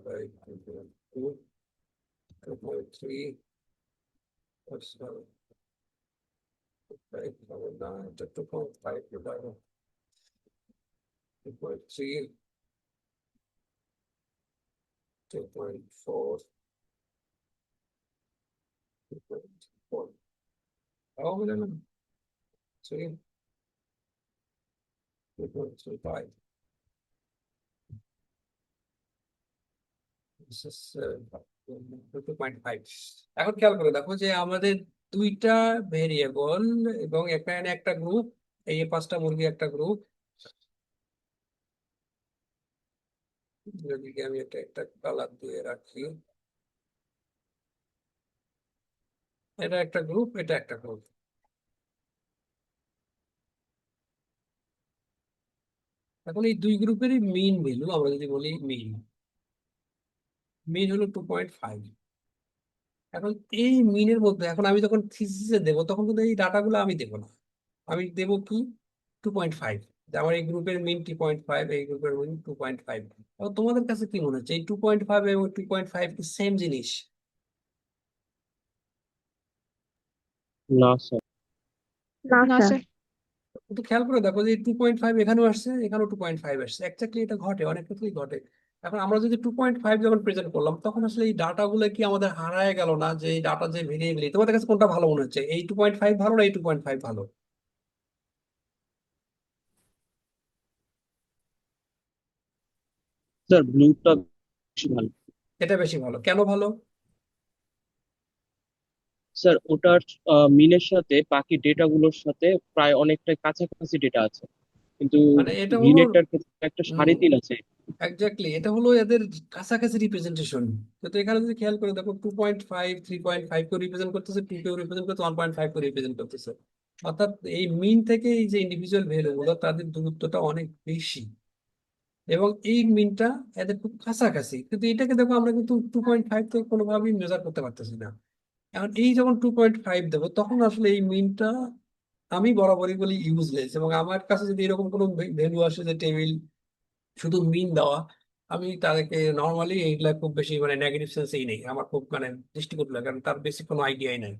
বাড়াই, 2.2, 2.3, 5 হবে না, এটা 2.5 হবে, 2.3, 2.4, 2.4 হবে না, 3, 2.35। This is 2.5। এখন খেয়াল করে দেখো যে আমাদের দুইটা ভেরিয়েবল এবং এখানে একটা গ্রুপ, এই 5টা মুরগি একটা গ্রুপ। যদি আমি এটা একটা কালার দিয়ে রাখি, এটা একটা গ্রুপ, এটা একটা গ্রুপ। এখন এই দুই গ্রুপেরই মিন ভ্যালু আমরা যদি বলি, মিন মিন হলো 2.5। এখন এই মিনের মধ্যে এখন আমি যখন থিসিসে দেবো, তখন কিন্তু এই ডাটাগুলো আমি দেবো না, আমি দেবো কি 2.5। আমার এই গ্রুপের মিন 2.5, এই গ্রুপের মিন 2.5। তোমাদের কাছে কি মনে হচ্ছে এই 2.5 এবং 2.5 কি সেম জিনিস? না স্যার। না না স্যার। স্যার। কিন্তু খেয়াল করে দেখো যে 2.5 এখানেও আসছে, এখানেও 2.5 আসছে, এক্স্যাক্টলি এটা ঘটে, অনেক ক্ষেত্রেই ঘটে। এখন আমরা যদি 2.5 যখন প্রেজেন্ট করলাম, তখন আসলে এই ডাটাগুলো কি আমাদের হারায় গেল না? যে এই ডাটা যে ভেরিয়েবল, তোমাদের কাছে কোনটা ভালো মনে হচ্ছে, এই 2.5 ভালো না এই 2.5 ভালো? স্যার ব্লুটা বেশি ভালো। এটা বেশি ভালো, কেন ভালো? স্যার ওটার মিনের সাথে বাকি ডেটা গুলোর সাথে প্রায় অনেকটাই কাছাকাছি ডেটা আছে, কিন্তু মানে এটা হলো, ভিনেটার ক্ষেত্রে একটা 3.5 আছে। এক্স্যাক্টলি এটা হলো এদের কাছাকাছি রিপ্রেজেন্টেশন। কিন্তু এখানে যদি খেয়াল করে দেখো 2.5, 3.5 কে রিপ্রেজেন্ট করতেছে, 2 কে রিপ্রেজেন্ট করতেছে, 1.5 কে রিপ্রেজেন্ট করতেছে। অর্থাৎ এই মিন থেকে এই যে ইন্ডিভিজুয়াল ভ্যালু গুলো তাদের দূরত্বটা অনেক বেশি, এবং এই মিনটা এদের খুব কাছাকাছি, কিন্তু এটাকে দেখো আমরা কিন্তু 2.5 তো কোনোভাবেই মেজার করতে পারতেছি না। এখন এই যখন 2.5 দেবো তখন আসলে এই মিনটা আমি বরাবরই বলি ইউজলেস, এবং আমার কাছে যদি এরকম কোনো ভ্যালু আসে যে টেবিল শুধু মিন দেওয়া, আমি তাদেরকে নর্মালি এইগুলা খুব বেশি মানে নেগেটিভ সেন্সেই নেই, আমার খুব মানে দৃষ্টিকটু লাগে, কারণ তার বেশি কোনো আইডিয়াই নাই।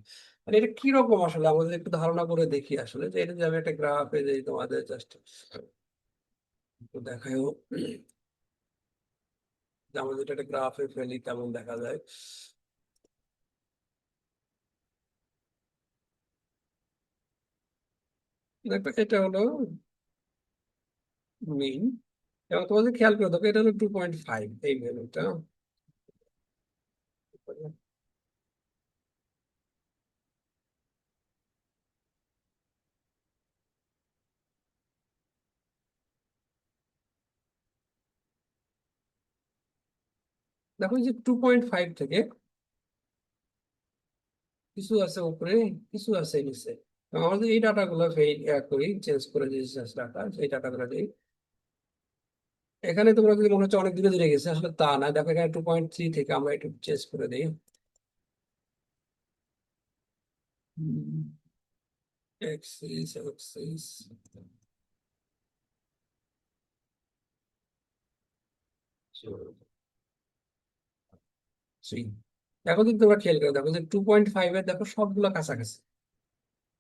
মানে এটা কিরকম আসলে আমাদের একটু ধারণা করে দেখি আসলে, যে এটা যে আমি একটা গ্রাফে যে তোমাদের জাস্ট দেখাও, যে আমরা যেটা একটা গ্রাফে ফেলি কেমন দেখা যায়। দেখো এটা হলো মিন, এবং তোমাদের খেয়াল করে দেখো এটা হলো 2.5 এই ভ্যালুটা। দেখো এই যে 2.5 থেকে কিছু আছে উপরে, কিছু আছে নিচে, এবং আমাদের এই ডাটাগুলো করি, চেঞ্জ করে যে ডাটা, সেই ডাটাগুলো দিই। এখানে তোমরা যদি মনে হচ্ছে অনেক দূরে দূরে গেছে, আসলে তা না, দেখো এখানে 2.3 থেকে আমরা একটু চেঞ্জ করে দিই। এক্সিস এক্সিস এখন যদি তোমরা খেয়াল করে দেখো যে 2.5 এর দেখো সবগুলো কাছাকাছি,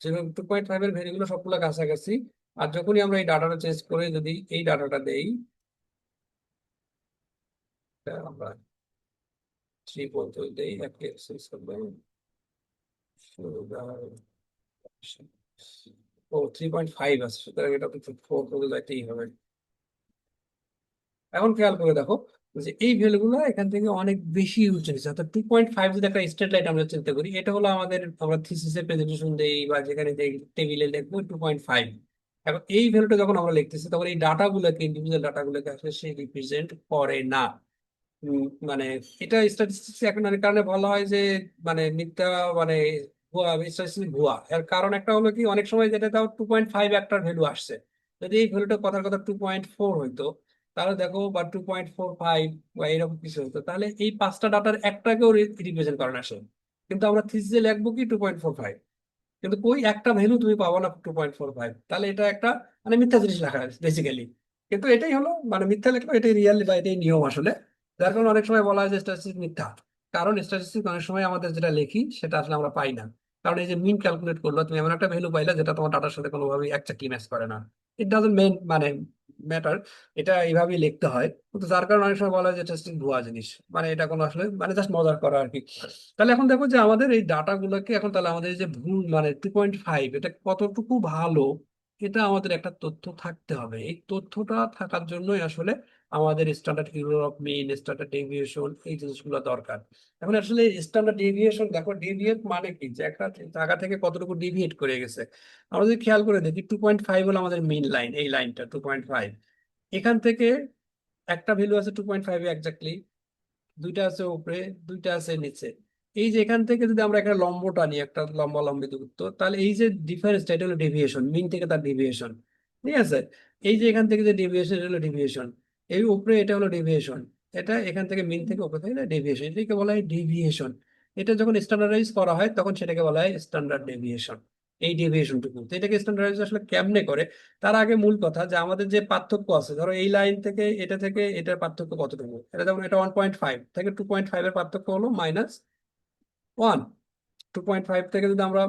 যেরকম 2.5 এর ভ্যালুগুলো সবগুলো কাছাকাছি। আর যখনই আমরা এই ডাটাটা চেঞ্জ করে যদি এই ডাটাটা দেই, আমরা 3 পর্যন্ত দেই, একটা এক্সিস করবো, ও 3.5 আছে, সুতরাং এটা তো 4 পর্যন্ত যাইতেই হবে। এখন খেয়াল করে দেখো যে এই ভ্যালুগুলো এখান থেকে অনেক বেশি উঁচু নিচ্ছে, অর্থাৎ 2.5 যদি একটা স্ট্রেট লাইন আমরা চিন্তা করি, এটা হলো আমাদের আমরা থিসিসের প্রেজেন্টেশন দেই বা যেখানে দেই টেবিলে লিখবো 2.5। এখন এই ভ্যালুটা যখন আমরা লিখতেছি তখন এই ডাটাগুলোকে, ইন্ডিভিজুয়াল ডাটাগুলোকে আসলে সে রিপ্রেজেন্ট করে না। মানে এটা স্ট্যাটিস্টিক্স এখন অনেক কারণে বলা হয় যে মানে মিথ্যা, মানে ভুয়া, স্ট্যাটিস্টিক্স ভুয়া। এর কারণ একটা হলো কি, অনেক সময় যেটা তাও 2.5 একটার ভ্যালু আসছে, যদি এই ভ্যালুটা কথার কথা 2.4 হইতো, তাহলে দেখো, বা 2.45 বা এরকম কিছু হতো, তাহলে এই পাঁচটা ডাটার একটাকেও রিপ্রেজেন্ট করে না সে। কিন্তু আমরা থিসিসে লিখবো কি 2.45, কিন্তু ওই একটা ভ্যালু তুমি পাবো না 2.45, তাহলে এটা একটা মানে মিথ্যা জিনিস লেখা বেসিক্যালি। কিন্তু এটাই হলো মানে মিথ্যা লেখা, এটাই রিয়াল বা এটাই নিয়ম আসলে। যার কারণে অনেক সময় বলা হয় যে স্ট্যাটিস্টিক্স মিথ্যা, কারণ স্ট্যাটিস্টিক্স অনেক সময় আমাদের যেটা লিখি সেটা আসলে আমরা পাই না। কারণ এই যে মিন ক্যালকুলেট করলো, তুমি এমন একটা ভ্যালু পাইলা যেটা তোমার ডাটার সাথে কোনোভাবেই একচাকলি ম্যাচ করে না। ইট ডাজন্ট মেন মানে ম্যাটার, এটা এইভাবেই লিখতে হয়। কিন্তু যার কারণে অনেক সময় বলা হয় যে স্ট্যাটিস্টিক্স ভুয়া জিনিস, মানে এটা কোনো আসলে মানে জাস্ট মজার করা আর কি। তাহলে এখন দেখো যে আমাদের এই ডাটাগুলোকে এখন, তাহলে আমাদের এই যে ভুল মানে 2.5 এটা কতটুকু ভালো, এটা আমাদের একটা তথ্য থাকতে হবে। এই তথ্যটা থাকার জন্যই আসলে আমাদের standard error of mean, standard deviation, এই জিনিসগুলো দরকার। এখন আসলে স্ট্যান্ডার্ড ডেভিয়েশন দেখো, ডেভিয়েট মানে কি, যে একটা জায়গা থেকে কতটুকু ডেভিয়েট করে গেছে। আমরা যদি খেয়াল করে দেখি 2.5 হলো আমাদের মেইন লাইন, এই লাইনটা 2.5, এখান থেকে একটা ভ্যালু আছে 2.5 এক্স্যাক্টলি, দুইটা আছে উপরে, দুইটা আছে নিচে। এই যে এখান থেকে যদি আমরা একটা লম্ব টানি, একটা লম্বা লম্বি দূরত্ব, তাহলে এই যে ডিফারেন্সটা এটা হলো ডেভিয়েশন, মিন থেকে তার ডেভিয়েশন। ঠিক আছে, এই যে এখান থেকে যে ডেভিয়েশন, এটা হলো ডেভিয়েশন। এই উপরে এটা হলো ডেভিয়েশন, এটা এখান থেকে মিন থেকে উপরে থেকে ডেভিয়েশন, এটাকে বলা হয় ডেভিয়েশন। এটা যখন স্ট্যান্ডার্ডাইজ করা হয় তখন সেটাকে বলা হয় স্ট্যান্ডার্ড ডেভিয়েশন। এই ডেভিয়েশনটুকু, তো এটাকে স্ট্যান্ডার্ডাইজ আসলে কেমনে করে, তার আগে মূল কথা যে আমাদের যে পার্থক্য আছে, ধরো এই লাইন থেকে এটার পার্থক্য কতটুকু, এটা যেমন এটা 1.5 থেকে 2.5 এর পার্থক্য হলো -1। 2.5 থেকে যদি আমরা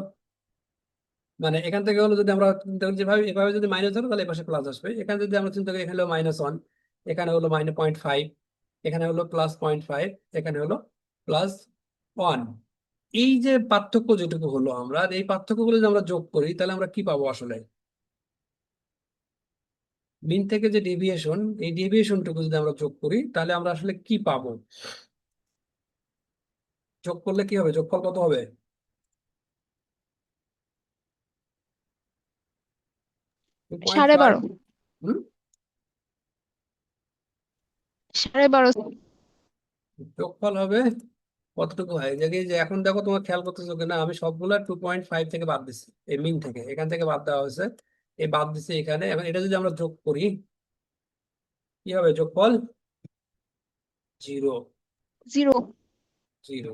মানে এখান থেকে হলো, যদি আমরা চিন্তা করি যেভাবে এভাবে যদি মাইনাস ধরো তাহলে এপাশে প্লাস আসবে, এখানে যদি আমরা চিন্তা করি এখানে হলো -1, এখানে হলো -0.5, এখানে হলো +0.5, এখানে হলো +1। এই যে পার্থক্য যেটুকু হলো, আমরা এই পার্থক্যগুলো যদি আমরা যোগ করি তাহলে আমরা কি পাবো আসলে, মিন থেকে যে ডেভিয়েশন, এই ডেভিয়েশনটুকু যদি আমরা যোগ করি তাহলে আমরা আসলে কি পাবো, যোগ করলে কি হবে, যোগফল কত হবে? 2.5। 12.5, হুম, 12.5। যোগফল হবে কতটুকু হয় যে এখন দেখো তোমার খেয়াল করতেছো কিনা, আমি সবগুলা 2.5 থেকে বাদ দিচ্ছি, এই মিন থেকে এখান থেকে বাদ দেওয়া হয়েছে, এই বাদ দিচ্ছি এখানে। এখন এটা যদি আমরা যোগ করি কি হবে, যোগফল 0 0। 0।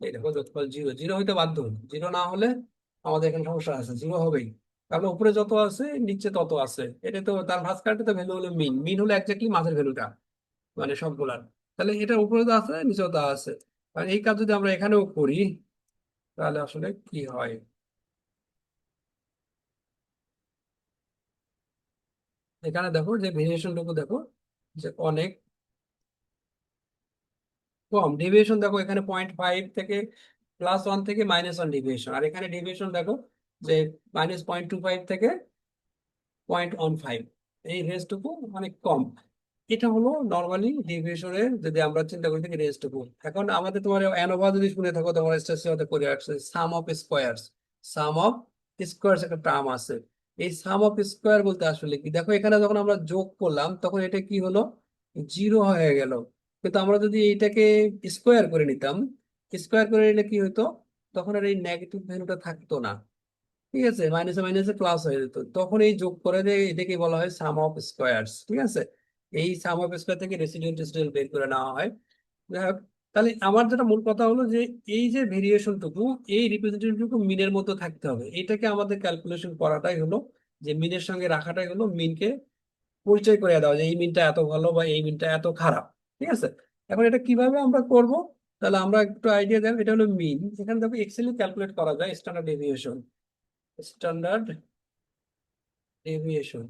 এই দেখো যোগফল 0, 0 হইতে বাধ্য, 0 না হলে আমাদের এখানে সমস্যা আছে, 0 হবেই, কারণ উপরে যত আছে নিচে তত আছে। এটা তো তার ভাস্কর্যে তো ভ্যালু হলো মিন, মিন হলো একজাক্টলি মাঝের ভ্যালুটা, মানে সবগুলার। তাহলে এটা উপরে তো আছে নিচেও তো আছে, আর এই কাজ যদি আমরা এখানেও করি তাহলে আসলে কি হয়। এখানে দেখো যে ভেরিয়েশনটুকু দেখো যে অনেক কম ডেভিয়েশন, দেখো এখানে 0.5 থেকে +1 থেকে -1 ডেভিয়েশন, আর এখানে ডেভিয়েশন দেখো যে -0.25 থেকে 0.15, এই রেঞ্জটুকু অনেক কম। এটা হলো নর্মালি ডেভিয়েশনের, যদি আমরা চিন্তা করি থাকি রেঞ্জটুকু। এখন আমাদের তোমার অ্যানোভা যদি শুনে থাকো, তোমার স্টেশনে করে আসছে sum of squares, sum of squares একটা টার্ম আছে। এই সাম অফ স্কোয়ার বলতে আসলে কি, দেখো এখানে যখন আমরা যোগ করলাম তখন এটা কি হলো, 0 হয়ে গেল। কিন্তু আমরা যদি এইটাকে স্কোয়ার করে নিতাম, স্কোয়ার করে নিলে কি হতো, তখন আর এই নেগেটিভ ভ্যালুটা থাকতো না, ঠিক আছে, মাইনাসে মাইনাসে প্লাস হয়ে যেত, তখন এই যোগ করে দিয়ে এটাকে বলা হয় সাম অফ স্কোয়ারস, ঠিক আছে। এই সাম অফ স্কোয়ার থেকে রেসিডুয়াল টেসিডুয়াল বের করে নেওয়া হয়। যাই হোক, তাহলে আমার যেটা মূল কথা হলো যে এই যে ভেরিয়েশনটুকু, এই রিপ্রেজেন্টেটিভটুকু মিনের মতো থাকতে হবে, এটাকে আমাদের ক্যালকুলেশন করাটাই হলো, যে মিনের সঙ্গে রাখাটাই হলো মিনকে পরিচয় করে দেওয়া, যে এই মিনটা এত ভালো বা এই মিনটা এত খারাপ, ঠিক আছে। এখন এটা কিভাবে আমরা করব, তাহলে আমরা একটু আইডিয়া দেব। এটা হলো মিন, এখানে দেখো এক্সেলে ক্যালকুলেট করা যায় স্ট্যান্ডার্ড ডেভিয়েশন, স্ট্যান্ডার্ড ডেভিয়েশন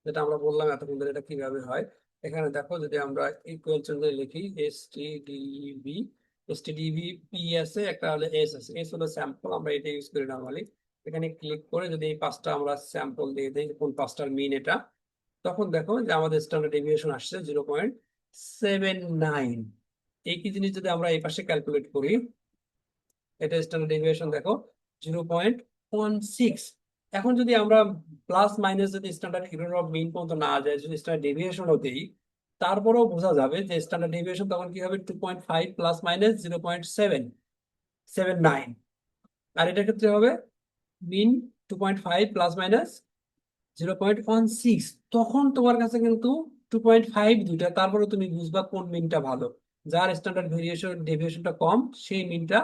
যেটা আমরা বললাম এতক্ষণ ধরে, এটা কিভাবে হয়। এখানে দেখো যদি আমরা ইকুয়াল চিহ্ন লিখি এসটিডিবি, এসটিডিবি পি আছে, একটা হলো এস আছে, এস হলো স্যাম্পল, আমরা এটা ইউজ করি নরমালি। এখানে ক্লিক করে যদি এই পাঁচটা আমরা স্যাম্পল দিয়ে দিই, কোন পাঁচটার মিন এটা, তখন দেখো যে আমাদের স্ট্যান্ডার্ড ডেভিয়েশন আসছে 0.79। এই কি জিনিস যদি আমরা এই পাশে ক্যালকুলেট করি, এটা স্ট্যান্ডার্ড ডেভিয়েশন দেখো 0.16। এখন যদি আমরা প্লাস মাইনাস যদি স্ট্যান্ডার্ড এরর অফ মিন পর্যন্ত না যায়, যদি স্ট্যান্ডার্ড ডেভিয়েশনও দিই, তারপরেও বোঝা যাবে যে স্ট্যান্ডার্ড ডেভিয়েশন তখন কি হবে, 2.5 ± 0.779। আর এটার ক্ষেত্রে হবে মিন 2.5 ± 0.16। তখন তোমার কাছে কিন্তু 2.5 দুইটা, তারপরে তুমি বুঝবা কোন মিনটা ভালো। যার স্ট্যান্ডার্ড ডেভিয়েশনটা কম সেই মিনটা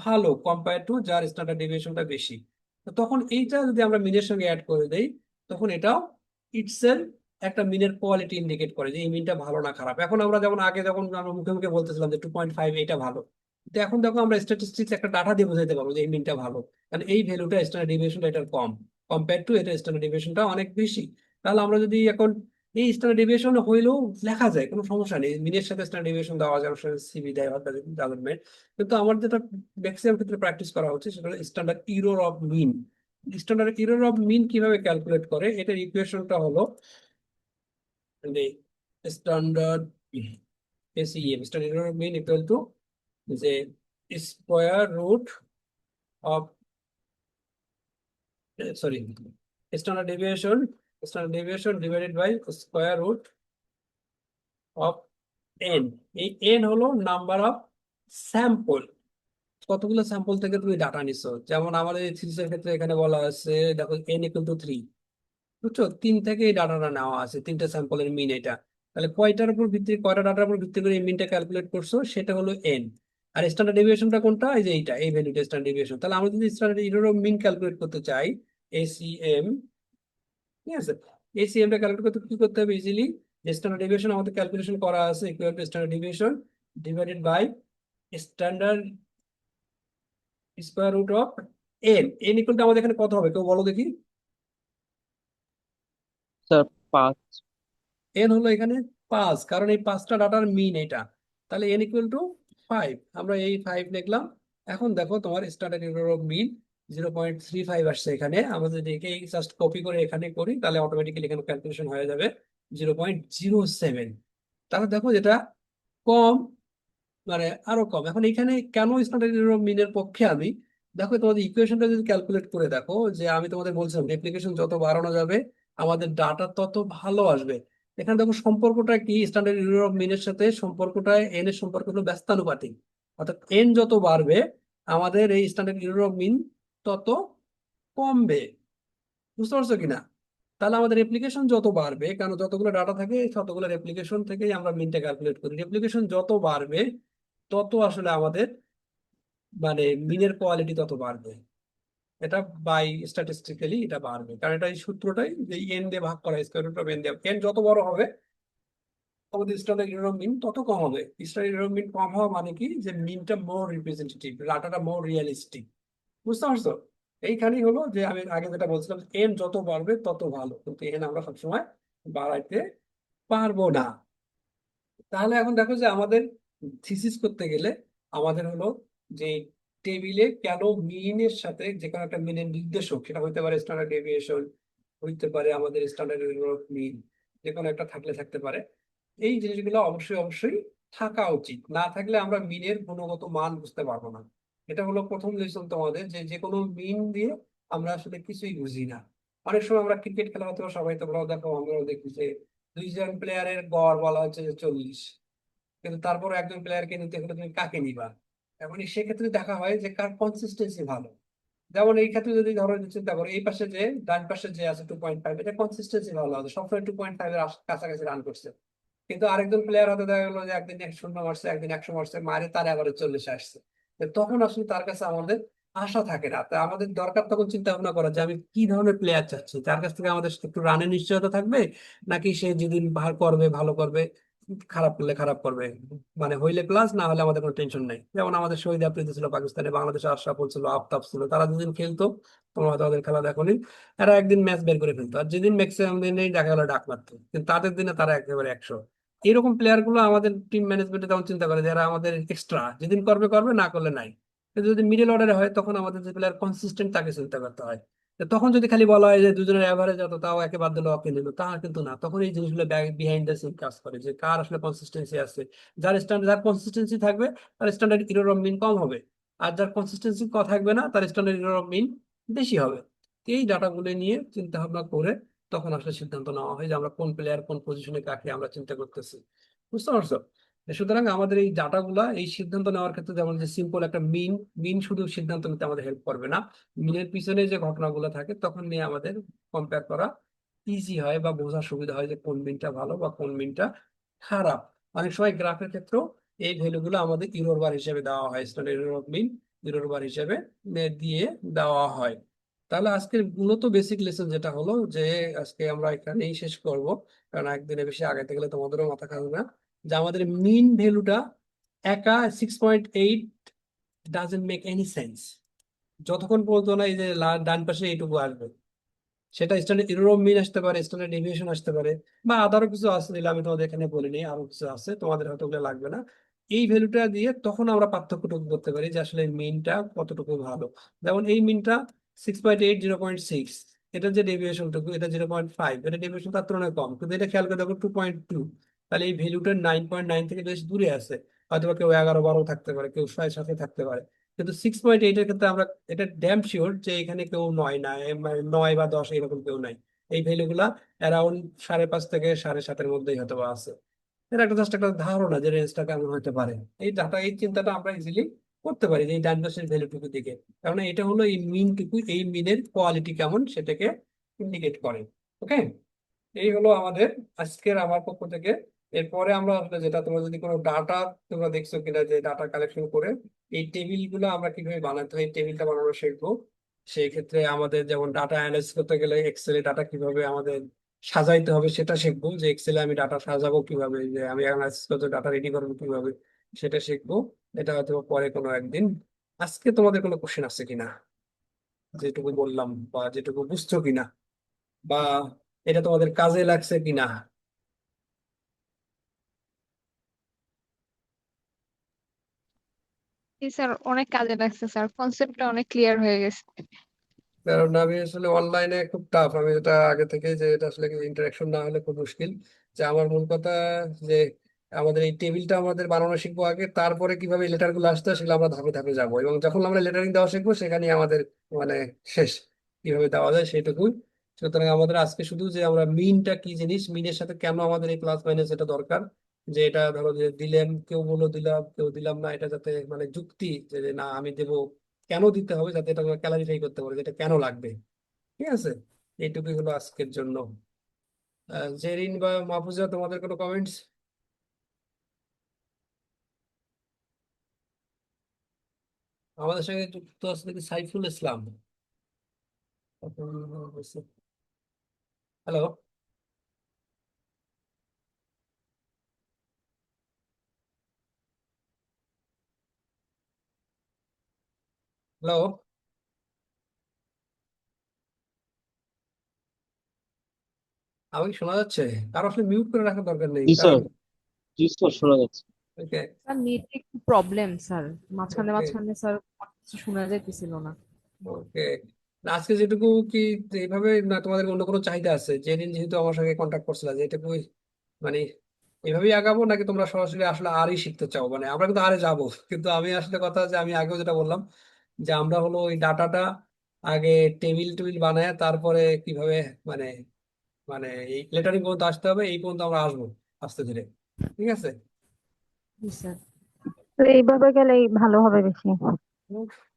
ভালো কম্পেয়ার টু যার স্ট্যান্ডার্ড ডেভিয়েশনটা বেশি। তো তখন এইটা যদি আমরা মিনের সঙ্গে অ্যাড করে দেই, তখন এটাও ইটসেলফ একটা মিনের কোয়ালিটি ইন্ডিকেট করে যে এই মিনটা ভালো না খারাপ। এখন আমরা যেমন আগে যখন আমরা মুখে মুখে বলতেছিলাম যে 2.5 এটা ভালো, তো এখন দেখো আমরা স্ট্যাটিস্টিক্স একটা ডাটা দিয়ে বোঝাতে পারবো যে এই মিনটা ভালো, কারণ এই ভ্যালুটা স্ট্যান্ডার্ড ডেভিয়েশনটা এটার কম কম্পেয়ার টু এটা স্ট্যান্ডার্ড ডেভিয়েশনটা অনেক বেশি। তাহলে আমরা যদি এখন এই স্ট্যান্ডার্ড ডেভিয়েশন হইলেও লেখা যায়, কোনো সমস্যা নেই, মিনের সাথে স্ট্যান্ডার্ড ডেভিয়েশন দেওয়া যায়, সিবি দেয় ডেভেলপমেন্ট। কিন্তু আমার যেটা ম্যাক্সিমাম ক্ষেত্রে প্র্যাকটিস করা হচ্ছে সেটা হলো standard error of mean. Standard error of mean কিভাবে ক্যালকুলেট করে, এটার ইকুয়েশনটা হলো standard SEM, standard error of mean equal to যে square root of, sorry, standard deviation divided by square root of N. এই এন হলো নাম্বার অফ স্যাম্পল, কতগুলো স্যাম্পল থেকে তুমি ডাটা নিছো। যেমন আমাদের এই থিসিসের ক্ষেত্রে এখানে বলা আছে, দেখো n = 3, বুঝছো, 3 থেকে এই ডাটাটা নেওয়া আছে, 3টা স্যাম্পলের মিন এটা। তাহলে কয়টা ডাটার উপর ভিত্তি করে এই মিনটা ক্যালকুলেট করছো, সেটা হলো n। আর স্ট্যান্ডার্ড ডেভিয়েশনটা কোনটা, এই যে এইটা, এই ভ্যালুটা স্ট্যান্ডার্ড ডেভিয়েশন। তাহলে আমরা যদি standard error of mean calculate করতে চাই, এসইএম, ঠিক আছে, এসইএম টা ক্যালকুলেট করতে কি করতে হবে, ইজিলি যে স্ট্যান্ডার্ড ডেভিয়েশন আমাদের ক্যালকুলেশন করা আছে equal to standard deviation divided by standard square root of N. N equal to আমাদের এখানে কত হবে, কেউ বলো দেখি। স্যার 5। এন হলো এখানে 5, কারণ এই 5টা ডাটার মিন এটা। তাহলে এন ইকুয়াল টু 5, আমরা এই 5 লিখলাম। এখন দেখো তোমার স্ট্যান্ডার্ড এরর অফ মিন 0.35 আসছে এখানে। আমরা যদি একে জাস্ট কপি করে এখানে করি তাহলে অটোমেটিক্যালি এখানে ক্যালকুলেশন হয়ে যাবে 0.07। তাহলে দেখো যেটা কম, মানে আরো কম। এখন এখানে কেন স্ট্যান্ডার্ড এরর অফ মিনের পক্ষে আমি, দেখো তোমাদের ইকুয়েশনটা যদি ক্যালকুলেট করে দেখো, যে আমি তোমাদের বলছিলাম রেপ্লিকেশন যত বাড়ানো যাবে আমাদের ডাটা তত ভালো আসবে। এখানে দেখো সম্পর্কটা কি, স্ট্যান্ডার্ড এরর অফ মিনের সাথে সম্পর্কটা এন এর সম্পর্ক হলো ব্যস্তানুপাতিক। অর্থাৎ এন যত বাড়বে আমাদের এই স্ট্যান্ডার্ড এরর অফ মিন তত কমবে। বুঝতে পারছো কিনা? তাহলে আমাদের রেপ্লিকেশন যত বাড়বে, কারণ যতগুলো ডাটা থাকে ততগুলো রেপ্লিকেশন থেকেই আমরা মিনটা ক্যালকুলেট করি, রেপ্লিকেশন যত বাড়বে তত আসলে আমাদের মানে মিনের কোয়ালিটি তত বাড়বে। এটা বাই স্ট্যাটিস্টিক্যালি এটা বাড়বে, কারণ এটা এই সূত্রটাই যে এন দিয়ে ভাগ করা, স্কয়ার রুট অফ এন দিয়ে। এন যত বড় হবে আমাদের স্ট্যান্ডার্ড এরর মিন তত কম হবে। স্ট্যান্ডার্ড এরর মিন কম হওয়া মানে কি, যে মিনটা মোর রিপ্রেজেন্টেটিভ, ডাটাটা মোর রিয়েলিস্টিক। বুঝতে পারছো? এইখানেই হলো যে আমি আগে যেটা বলছিলাম, এন যত বাড়বে তত ভালো, কিন্তু এন আমরা সবসময় বাড়াইতে পারবো না। তাহলে এখন দেখো যে আমাদের থিসিস করতে গেলে আমাদের হলো যে টেবিলে কেন মিনের সাথে যে কোনো একটা মিনের নির্দেশক, সেটা হইতে পারে স্ট্যান্ডার্ড ডেভিয়েশন, হইতে পারে আমাদের স্ট্যান্ডার্ড এরর অফ মিন, যে কোনো একটা থাকতে পারে। এই জিনিসগুলো অবশ্যই অবশ্যই থাকা উচিত, না থাকলে আমরা মিনের গুণগত মান বুঝতে পারবো না। এটা হলো প্রথম লেসন তোমাদের, যে যে কোনো মিন দিয়ে আমরা আসলে কিছুই বুঝি না। অনেক সময় আমরা ক্রিকেট খেলা হয়তো সবাই, তোমরাও দেখো আমরাও দেখি যে 2 জন প্লেয়ারের গড় বলা হচ্ছে যে 40, কিন্তু তারপর একজন প্লেয়ারকে নিতে হলে তুমি কাকে নিবা? এখন সেক্ষেত্রে দেখা হয় যে কার কনসিস্টেন্সি ভালো। যেমন এই ক্ষেত্রে যদি ধরো যে চিন্তা করো, এই পাশে যে ডান পাশে যে আছে 2.5, এটা কনসিস্টেন্সি ভালো আছে, সবসময় 2.5 এর কাছাকাছি রান করছে। কিন্তু আরেকজন প্লেয়ার হয়তো দেখা গেলো যে একদিন 100 মারছে, একদিন 100 মারছে, মারে তার এবারে 40 আসছে। তো তখন আসলে তার কাছে আমাদের আশা থাকে না। তা আমাদের দরকার তখন চিন্তা ভাবনা করা যে আমি কি ধরনের প্লেয়ার চাচ্ছি, তার কাছ থেকে আমাদের একটু রানের নিশ্চয়তা থাকবে, নাকি সে যেদিন ভালো করবে ভালো করবে, খারাপ করলে খারাপ করবে, মানে হইলে প্লাস, না হলে আমাদের কোনো টেনশন নেই। যেমন আমাদের শহীদ আফ্রিদি ছিল পাকিস্তানে, বাংলাদেশে আশরাফুল ছিল, আফতাব ছিল, তারা যেদিন খেলতো, তোমরা হয়তো তাদের খেলা দেখোনি, এরা একদিন ম্যাচ বের করে ফেলতো, আর যেদিন ম্যাক্সিমাম দিনেই দেখা গেলো ডাক মারতো, কিন্তু তাদের দিনে তারা একেবারে 100। এরকম প্লেয়ার গুলো আমাদের টিম ম্যানেজমেন্টে তখন চিন্তা করে, যারা আমাদের এক্সট্রা, যেদিন করবে করবে, না করলে নাই। কিন্তু যদি মিডল অর্ডারে হয় তখন আমাদের যে প্লেয়ার কনসিস্টেন্ট তাকে চিন্তা করতে হয়। তো তখন যদি খালি বলা হয় যে দুজনের অ্যাভারেজ এত, তাও একে বাদ দিলো ওকে নিল, তা কিন্তু না। তখন এই জিনিসগুলো বিহাইন্ড দ্য সিন কাজ করে, যে কার আসলে কনসিস্টেন্সি আছে। যার কনসিস্টেন্সি থাকবে তার স্ট্যান্ডার্ড এরর অফ মিন কম হবে, আর যার কনসিস্টেন্সি থাকবে না তার স্ট্যান্ডার্ড এরর অফ মিন বেশি হবে। তো এই ডাটাগুলো নিয়ে চিন্তা ভাবনা করে তখন আসলে সিদ্ধান্ত নেওয়া হয় যে আমরা কোন প্লেয়ার কোন পজিশনে কাকে আমরা চিন্তা করতেছি। বুঝতে পারছো? সুতরাং আমাদের এই ডাটাগুলা এই সিদ্ধান্ত নেওয়ার ক্ষেত্রে, যেমন যে সিম্পল একটা মিন, মিন শুধু সিদ্ধান্ত নিতে আমাদের হেল্প করবে না, মিনের পিছনে যে ঘটনাগুলো থাকে তখন নিয়ে আমাদের কম্পেয়ার করা ইজি হয়, বা বোঝার সুবিধা হয় যে কোন মিনটা ভালো বা কোন মিনটা খারাপ। অনেক সময় গ্রাফের ক্ষেত্রেও এই ভ্যালুগুলো আমাদের ইরোর বার হিসেবে দেওয়া হয়, standard error of mean error bar হিসেবে দিয়ে দেওয়া হয়। তাহলে আজকের মূলত বেসিক লেসন যেটা হলো যে আজকে আমরা এখানেই শেষ করব, কারণ একদিনে বেশি আগাইতে গেলে তোমাদেরও মাথা খাবে না। যে আমাদের মিন ভ্যালুটা একা 6.8 ডাজন্ট মেক এনি সেন্স, যতক্ষণ পর্যন্ত না এই যে ডান পাশে এইটুকু আসবে। সেটা স্ট্যান্ডার্ড এরর অফ মিন আসতে পারে, স্ট্যান্ডার্ড ডেভিয়েশন আসতে পারে, বা আদারও কিছু আছে, যেগুলো আমি তোমাদের এখানে বলিনি, আরো কিছু আছে, তোমাদের হয়তো ওগুলো লাগবে না। এই ভ্যালুটা দিয়ে তখন আমরা পার্থক্যটুকু করতে পারি যে আসলে মিনটা কতটুকু ভালো। যেমন এই মিনটা 6.8, 0.6, এটা যে ডেভিয়েশনটুকু এটা 0.5, এটা ডেভিয়েশন তার তুলনায় কম, কিন্তু এটা খেয়াল করে দেখো 2.2, তাহলে এই ভ্যালুটা 9.9 থেকে বেশ দূরে আছে। হয়তো বা কেউ 11, 12 থাকতে পারে, কেউ 6.7 থাকতে পারে। কিন্তু 6.8 এর ক্ষেত্রে আমরা এটা ড্যাম শিওর যে এখানে কেউ 9 না, 9 বা 10 এরকম কেউ নাই। এই ভ্যালু গুলা অ্যারাউন্ড 5.5 থেকে 7.5-এর মধ্যেই হয়তো বা আছে। এটা একটা জাস্ট একটা ধারণা যে রেঞ্জটা কেমন হতে পারে। এই চিন্তাটা আমরা ইজিলি করতে পারি যে এই ডান পাশের ভ্যালুটুকু দিকে, কারণ এটা হলো এই মিনটুকু, এই মিনের কোয়ালিটি কেমন সেটাকে ইন্ডিকেট করে। ওকে, এই হলো আমাদের আজকের আমার পক্ষ থেকে। এরপরে আমরা আসলে যেটা, তোমরা যদি কোনো ডাটা তোমরা দেখছো কিনা, যে ডাটা কালেকশন করে এই টেবিল গুলো আমরা কিভাবে বানাতে হয়, টেবিলটা বানানো শিখবো। সেই ক্ষেত্রে আমাদের যেমন ডাটা অ্যানালাইসিস করতে গেলে এক্সেলে ডাটা কিভাবে আমাদের সাজাইতে হবে সেটা শিখবো, যে এক্সেলে আমি ডাটা সাজাবো কিভাবে, যে আমি অ্যানালাইসিস করতে ডাটা রেডি করবো কিভাবে, সেটা শিখবো। এটা হয়তো পরে কোনো একদিন। আজকে তোমাদের কোনো কোশ্চেন আছে কিনা, যেটুকু বললাম বা যেটুকু বুঝছো কিনা, বা এটা তোমাদের কাজে লাগছে কিনা? জি স্যার, অনেক কাজে লাগছে স্যার, কনসেপ্টটা অনেক ক্লিয়ার হয়ে গেছে। কারণ আমি আসলে অনলাইনে খুব টাফ, আমি এটা আগে থেকে, যে এটা আসলে ইন্টারাকশন না হলে খুব মুশকিল। যে আমার মূল কথা, যে আমাদের এই টেবিলটা আমাদের বানানো শিখবো আগে, তারপরে কিভাবে লেটার গুলো আসতে হয় সেগুলো আমরা ধাপে ধাপে যাবো, এবং যখন আমরা লেটারিং দেওয়া শিখবো সেখানে আমাদের মানে শেষ, কিভাবে দেওয়া যায় সেটুকুই। সুতরাং আমাদের আজকে শুধু যে আমরা মিনটা কি জিনিস, মিনের সাথে কেন আমাদের এই প্লাস মাইনাস এটা দরকার, যে এটা ধরো যে দিলেন, কেউ বললো দিলাম, কেউ দিলাম না, এটা যাতে মানে যুক্তি যে না আমি দেবো, কেন দিতে হবে, যাতে এটা ক্লারিফাই করতে পারে যে এটা কেন লাগবে। ঠিক আছে, এইটুকুই হলো আজকের জন্য। জেরিন বা মাহফুজা, তোমাদের কোনো কমেন্টস? আমাদের সঙ্গে যুক্ত আছে দেখি সাইফুল ইসলাম। হ্যালো। হ্যালো, আমাকে শোনা যাচ্ছে? কারো আসলে মিউট করে রাখার দরকার নেই, জি কারণ স্যার, জি স্যার, শোনা যাচ্ছে। ওকে স্যার নেটে একটু প্রবলেম স্যার, মাঝখানে ওকে মাঝখানে স্যার কিছু শোনা যাইতেছিল না। ওকে আজকে যেটুকু কি, যে এইভাবে না তোমাদের অন্য কোনো চাহিদা আছে, যেদিন যেহেতু আমার সঙ্গে কন্ট্যাক্ট করছিল, যে এটুকুই মানে এভাবেই আগাবো, নাকি তোমরা সরাসরি আসলে আরই শিখতে চাও? মানে আমরা কিন্তু আরে যাবো, কিন্তু আমি আসলে কথা যে আমি আগেও যেটা বললাম, যে আমরা হলো ওই ডাটাটা আগে টেবিল টেবিল বানায় তারপরে কিভাবে মানে মানে এই লেটারিং পর্যন্ত আসতে হবে, এই পর্যন্ত আমরা আসবো আস্তে ধীরে। ঠিক আছে। জি স্যার। তো এইভাবে গেলেই ভালো হবে বেশি।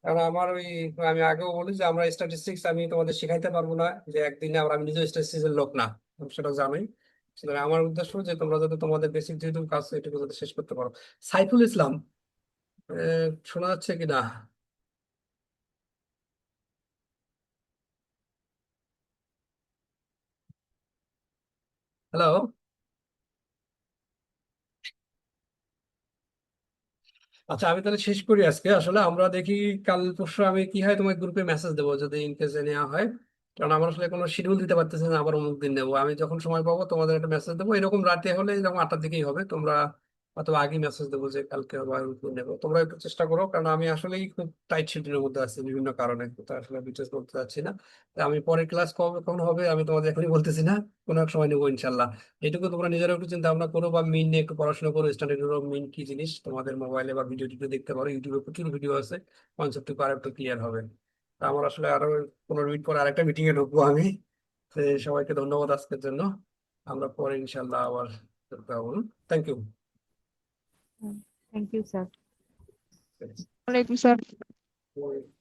কারণ আমার ওই, আমি আগেও বলি যে আমরা স্ট্যাটিস্টিক্স আমি তোমাদের শিখাইতে পারবো না, যে একদিনে আমি নিজেও স্ট্যাটিস্টিক্স এর লোক না, তুমি সেটা জানোই। সুতরাং আমার উদ্দেশ্য যে তোমরা যাতে তোমাদের বেসিক যেহেতু কাজ এটুকু যাতে শেষ করতে পারো। সাইফুল ইসলাম, শোনা যাচ্ছে কিনা? হ্যালো। আচ্ছা, আমি তাহলে শেষ করি আজকে। আসলে আমরা দেখি কাল পরশু আমি কি হয় তোমার গ্রুপে মেসেজ দেবো যদি ইন কেসে নেওয়া হয়। কারণ আমার আসলে কোনো শিডিউল দিতে পারতেছি না, আবার অমুক দিন নেবো। আমি যখন সময় পাবো তোমাদের একটা মেসেজ দেবো, এরকম রাতে হলে এরকম 8টার দিকেই হবে। তোমরা অথবা আগে মেসেজ দেবো যে কালকে বা ওই নেবো। তোমরা একটু চেষ্টা করো, কারণ আমি আসলেই খুব টাইট শিডিউলের মধ্যে আছি বিভিন্ন কারণে, তো আসলে ডিটেলস বলতে চাচ্ছি না। তা আমি পরের ক্লাস কবে কখন হবে আমি তোমাদের এখনই বলতেছি না, কোনো এক সময় নেবো ইনশাল্লাহ। এইটুকু তোমরা নিজেরা একটু চিন্তা ভাবনা করো, বা মিন নিয়ে একটু পড়াশোনা করো। স্ট্যান্ডার্ড মিন কি জিনিস তোমাদের মোবাইলে বা ভিডিও টিডিও দেখতে পারো, ইউটিউবে প্রচুর ভিডিও আছে, কনসেপ্ট আর একটু ক্লিয়ার হবে। তা আমার আসলে আরো 15 মিনিট পরে আরেকটা মিটিং এ ঢুকবো আমি। তো সবাইকে ধন্যবাদ আজকের জন্য। আমরা পরে ইনশাল্লাহ আবার দেখা হবো। Thank thank you sir. ওয়ালাইকুম স্যার। ইউ।